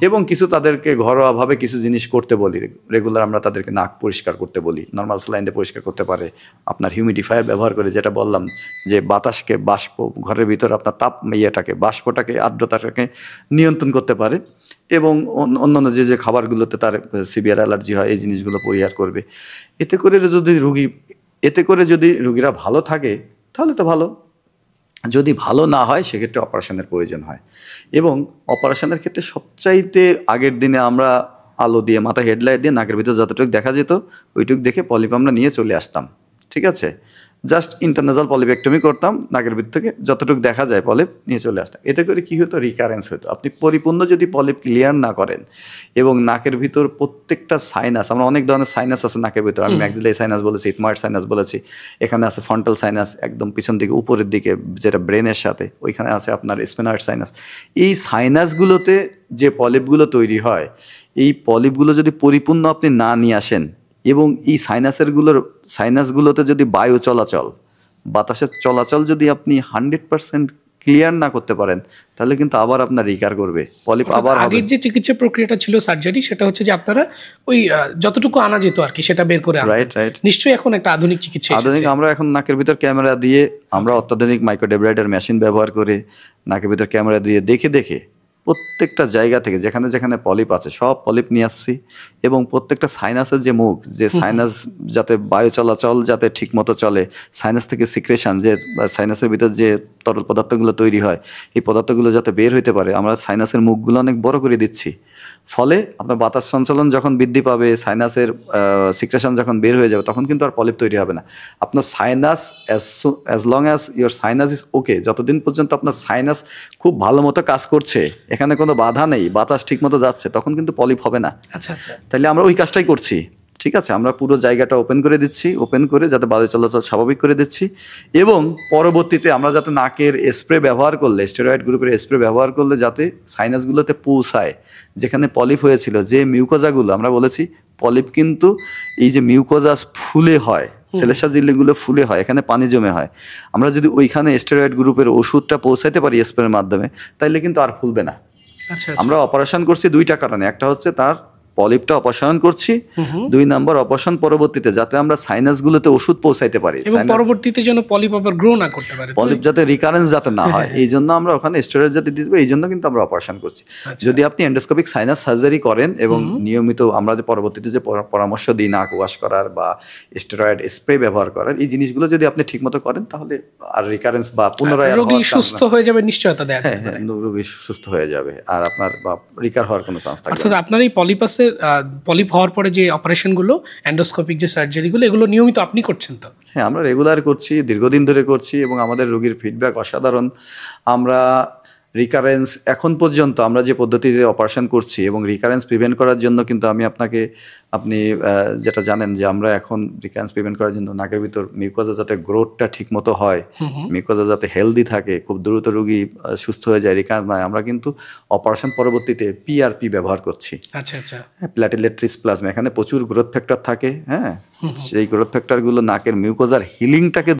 এবং কিছু তাদেরকে ঘরোয়াভাবে কিছু জিনিস করতে বলি, রেগুলার আমরা তাদেরকে নাক পরিষ্কার করতে বলি, নর্মাল স্যালাইন দিয়ে পরিষ্কার করতে পারে, আপনার হিউমিডিফায়ার ব্যবহার করে, যেটা বললাম যে বাতাসকে, বাষ্প, ঘরের ভিতর আপনার তাপ বাষ্পটাকে, আর্দ্রতাটাকে নিয়ন্ত্রণ করতে পারে। এবং অন্যান্য যে খাবারগুলোতে তার সিভিয়ার অ্যালার্জি হয়, এই জিনিসগুলো পরিহার করবে। এতে করে যদি রুগীরা ভালো থাকে তাহলে তো ভালো, যদি ভালো না হয় সেক্ষেত্রে অপারেশনের প্রয়োজন হয়। এবং অপারেশনের ক্ষেত্রে সবচাইতে আগের দিনে আমরা আলো দিয়ে, মাথায় হেডলাইট দিয়ে নাকের ভিতর যতটুকু দেখা যেত ওইটুকু দেখে পলিপ আমরা নিয়ে চলে আসতাম, ঠিক আছে। জাস্ট ইন্টারনাজাল পলিপেক্টমি করতাম, নাকের ভিতর থেকে যতটুকু দেখা যায় পলিপ নিয়ে চলে আসতাম। এতে করে কী হতো, রিকারেন্স হতো। আপনি পরিপূর্ণ যদি পলিপ ক্লিয়ার না করেন এবং নাকের ভিতর প্রত্যেকটা সাইনাস, আমরা অনেক ধরনের সাইনাস আছে নাকের ভিতর, আমি ম্যাক্সিলারি সাইনাস বলেছি, ইথময়েড সাইনাস বলেছি, এখানে আছে ফ্রন্টাল সাইনাস একদম পিছন দিকে উপরের দিকে যেটা ব্রেনের সাথে, ওইখানে আছে আপনার স্পেনার্ড সাইনাস। এই সাইনাসগুলোতে যে পলিপগুলো তৈরি হয়, এই পলিপগুলো যদি পরিপূর্ণ আপনি না নিয়ে আসেন, এবং এই সাইনাসগুলোতে যদি বায়ু চলাচল, বাতাসের চলাচল যদি আপনি 100% ক্লিয়ার না করতে পারেন, তাহলে কিন্তু আবার আপনার রিকার করবে, পলিপ আবার হবে। আগের যে চিকিৎসা প্রক্রিয়াটা ছিল সার্জারি, সেটা হচ্ছে যে আপনারা ওই যতটুকু আনা যেত আর কি সেটা বের করে আনতেন। রাইট। নিশ্চয়ই এখন একটা আধুনিক চিকিৎসা, আমরা এখন নাকের ভিতর ক্যামেরা দিয়ে, আমরা অত্যাধুনিক মাইক্রোডেব্রাইডার মেশিন ব্যবহার করে নাকের ভিতর ক্যামেরা দিয়ে দেখে প্রত্যেকটা জায়গা থেকে যেখানে যেখানে পলিপ আছে সব পলিপ নিয়ে আসছি। এবং প্রত্যেকটা সাইনাসের যে মুখ, যে সাইনাস যাতে বায়ু চলাচল যাতে ঠিক মতো চলে, সাইনাস থেকে সিক্রেশন, যে সাইনাসের ভিতর যে তরল পদার্থগুলো তৈরি হয়, এই পদার্থগুলো যাতে বের হইতে পারে, আমরা সাইনাসের মুখগুলো অনেক বড় করে দিচ্ছি। ফলে আপনার বাতাস সঞ্চালন যখন বৃদ্ধি পাবে, সাইনাসের সিক্রেশন যখন বের হয়ে যাবে, তখন কিন্তু আর পলিপ তৈরি হবে না। আপনার sinus as long as your sinus is okay, যতদিন পর্যন্ত আপনার সাইনাস খুব ভালো মতো কাজ করছে, এখানে কোনো বাধা নেই, বাতাস ঠিক মতো যাচ্ছে, তখন কিন্তু পলিপ হবে না। আচ্ছা। তাহলে আমরা ওই কাজটাই করছি, ঠিক আছে। আমরা পুরো জায়গাটা ওপেন করে দিচ্ছি, ওপেন করে যাতে বায়ু চলাচল স্বাভাবিক করে দিচ্ছি। এবং পরবর্তীতে আমরা যাতে নাকের স্প্রে ব্যবহার করলে, স্টেরয়েড গ্রুপের স্প্রে ব্যবহার করলে যাতে সাইনাসগুলোতে পৌঁছায়, যেখানে পলিপ হয়েছিল, যে মিউকোজাগুলো আমরা বলেছি, পলিপ কিন্তু এই যে মিউকোজাস ফুলে হয়, সেলেসা ঝিল্লিগুলো ফুলে হয়, এখানে পানি জমে হয়। আমরা যদি ওইখানে স্টেরয়েড গ্রুপের ওষুধটা পৌঁছাইতে পারি স্প্রের মাধ্যমে, তাইলে কিন্তু আর ফুলবে না। আমরা অপারেশন করছি দুইটা কারণে, একটা হচ্ছে তার পলিপটা অপসারণ করছি, 2 নম্বর অপারেশন পরবর্তীতে যাতে আমরা সাইনাসগুলোতে ওষুধ পৌঁছাইতে পারি, পরবর্তীতে যেন পলিপ আবার গ্রো না করতে পারে, পলিপ যাতে রিকারেন্স যাতে না হয়, এই জন্য আমরা ওখানে স্টেরয়েড যাতে দিতে পারি, এই জন্য কিন্তু আমরা অপারেশন করছি। যদি আপনি এন্ডোস্কোপিক সাইনাস সার্জারি করেন এবং নিয়মিত আমরা যে পরবর্তীতে যে পরামর্শ দিই নাক ওয়াশ করার বা স্টেরয়েড স্প্রে ব্যবহার করার, এই জিনিসগুলো যদি আপনি ঠিকমতো করেন, তাহলে আর রিকারেন্স বা পুনরায় রোগী সুস্থ হয়ে যাবে, নিশ্চয়তা দেয়। হ্যাঁ, রোগী সুস্থ হয়ে যাবে, আর আপনার রিকার হওয়ার কোনো চান্স থাকবে না। অর্থাৎ আপনার এই পলিপ হওয়ার পরে যে অপারেশনগুলো, এন্ডোস্কোপিক যে সার্জারিগুলো, এগুলো নিয়মিত আপনি করছেন তো? হ্যাঁ, আমরা রেগুলার করছি, দীর্ঘদিন ধরে করছি, এবং আমাদের রোগীর ফিডব্যাক অসাধারণ। আমরা রিকারেন্স এখন পর্যন্ত আমরা যে পদ্ধতিতে অপারেশন করছি, এবং রিকারেন্স প্রিভেন্ট করার জন্য কিন্তু আপনি যেটা জানেন যে আমরা এখন রিকারেন্স প্রিভেন্ট করার জন্য নাকের ভিতর মিউকোজা যাতে গ্রোথটা ঠিক মতো হয়, মিউকোজা যাতে হেলদি থাকে, খুব দ্রুত রোগী সুস্থ হয়ে যায়, রিকারেন্স নয়, আমরা কিন্তু অপারেশন পরবর্তীতে পিআরপি ব্যবহার করছি। আচ্ছা। প্ল্যাটিলেট রিচ প্লাজমা, এখানে প্রচুর গ্রোথ ফ্যাক্টর থাকে, হ্যাঁ, সেই গ্রোথ ফ্যাক্টরগুলো নাকের মিউকোজার হিলিংটাকে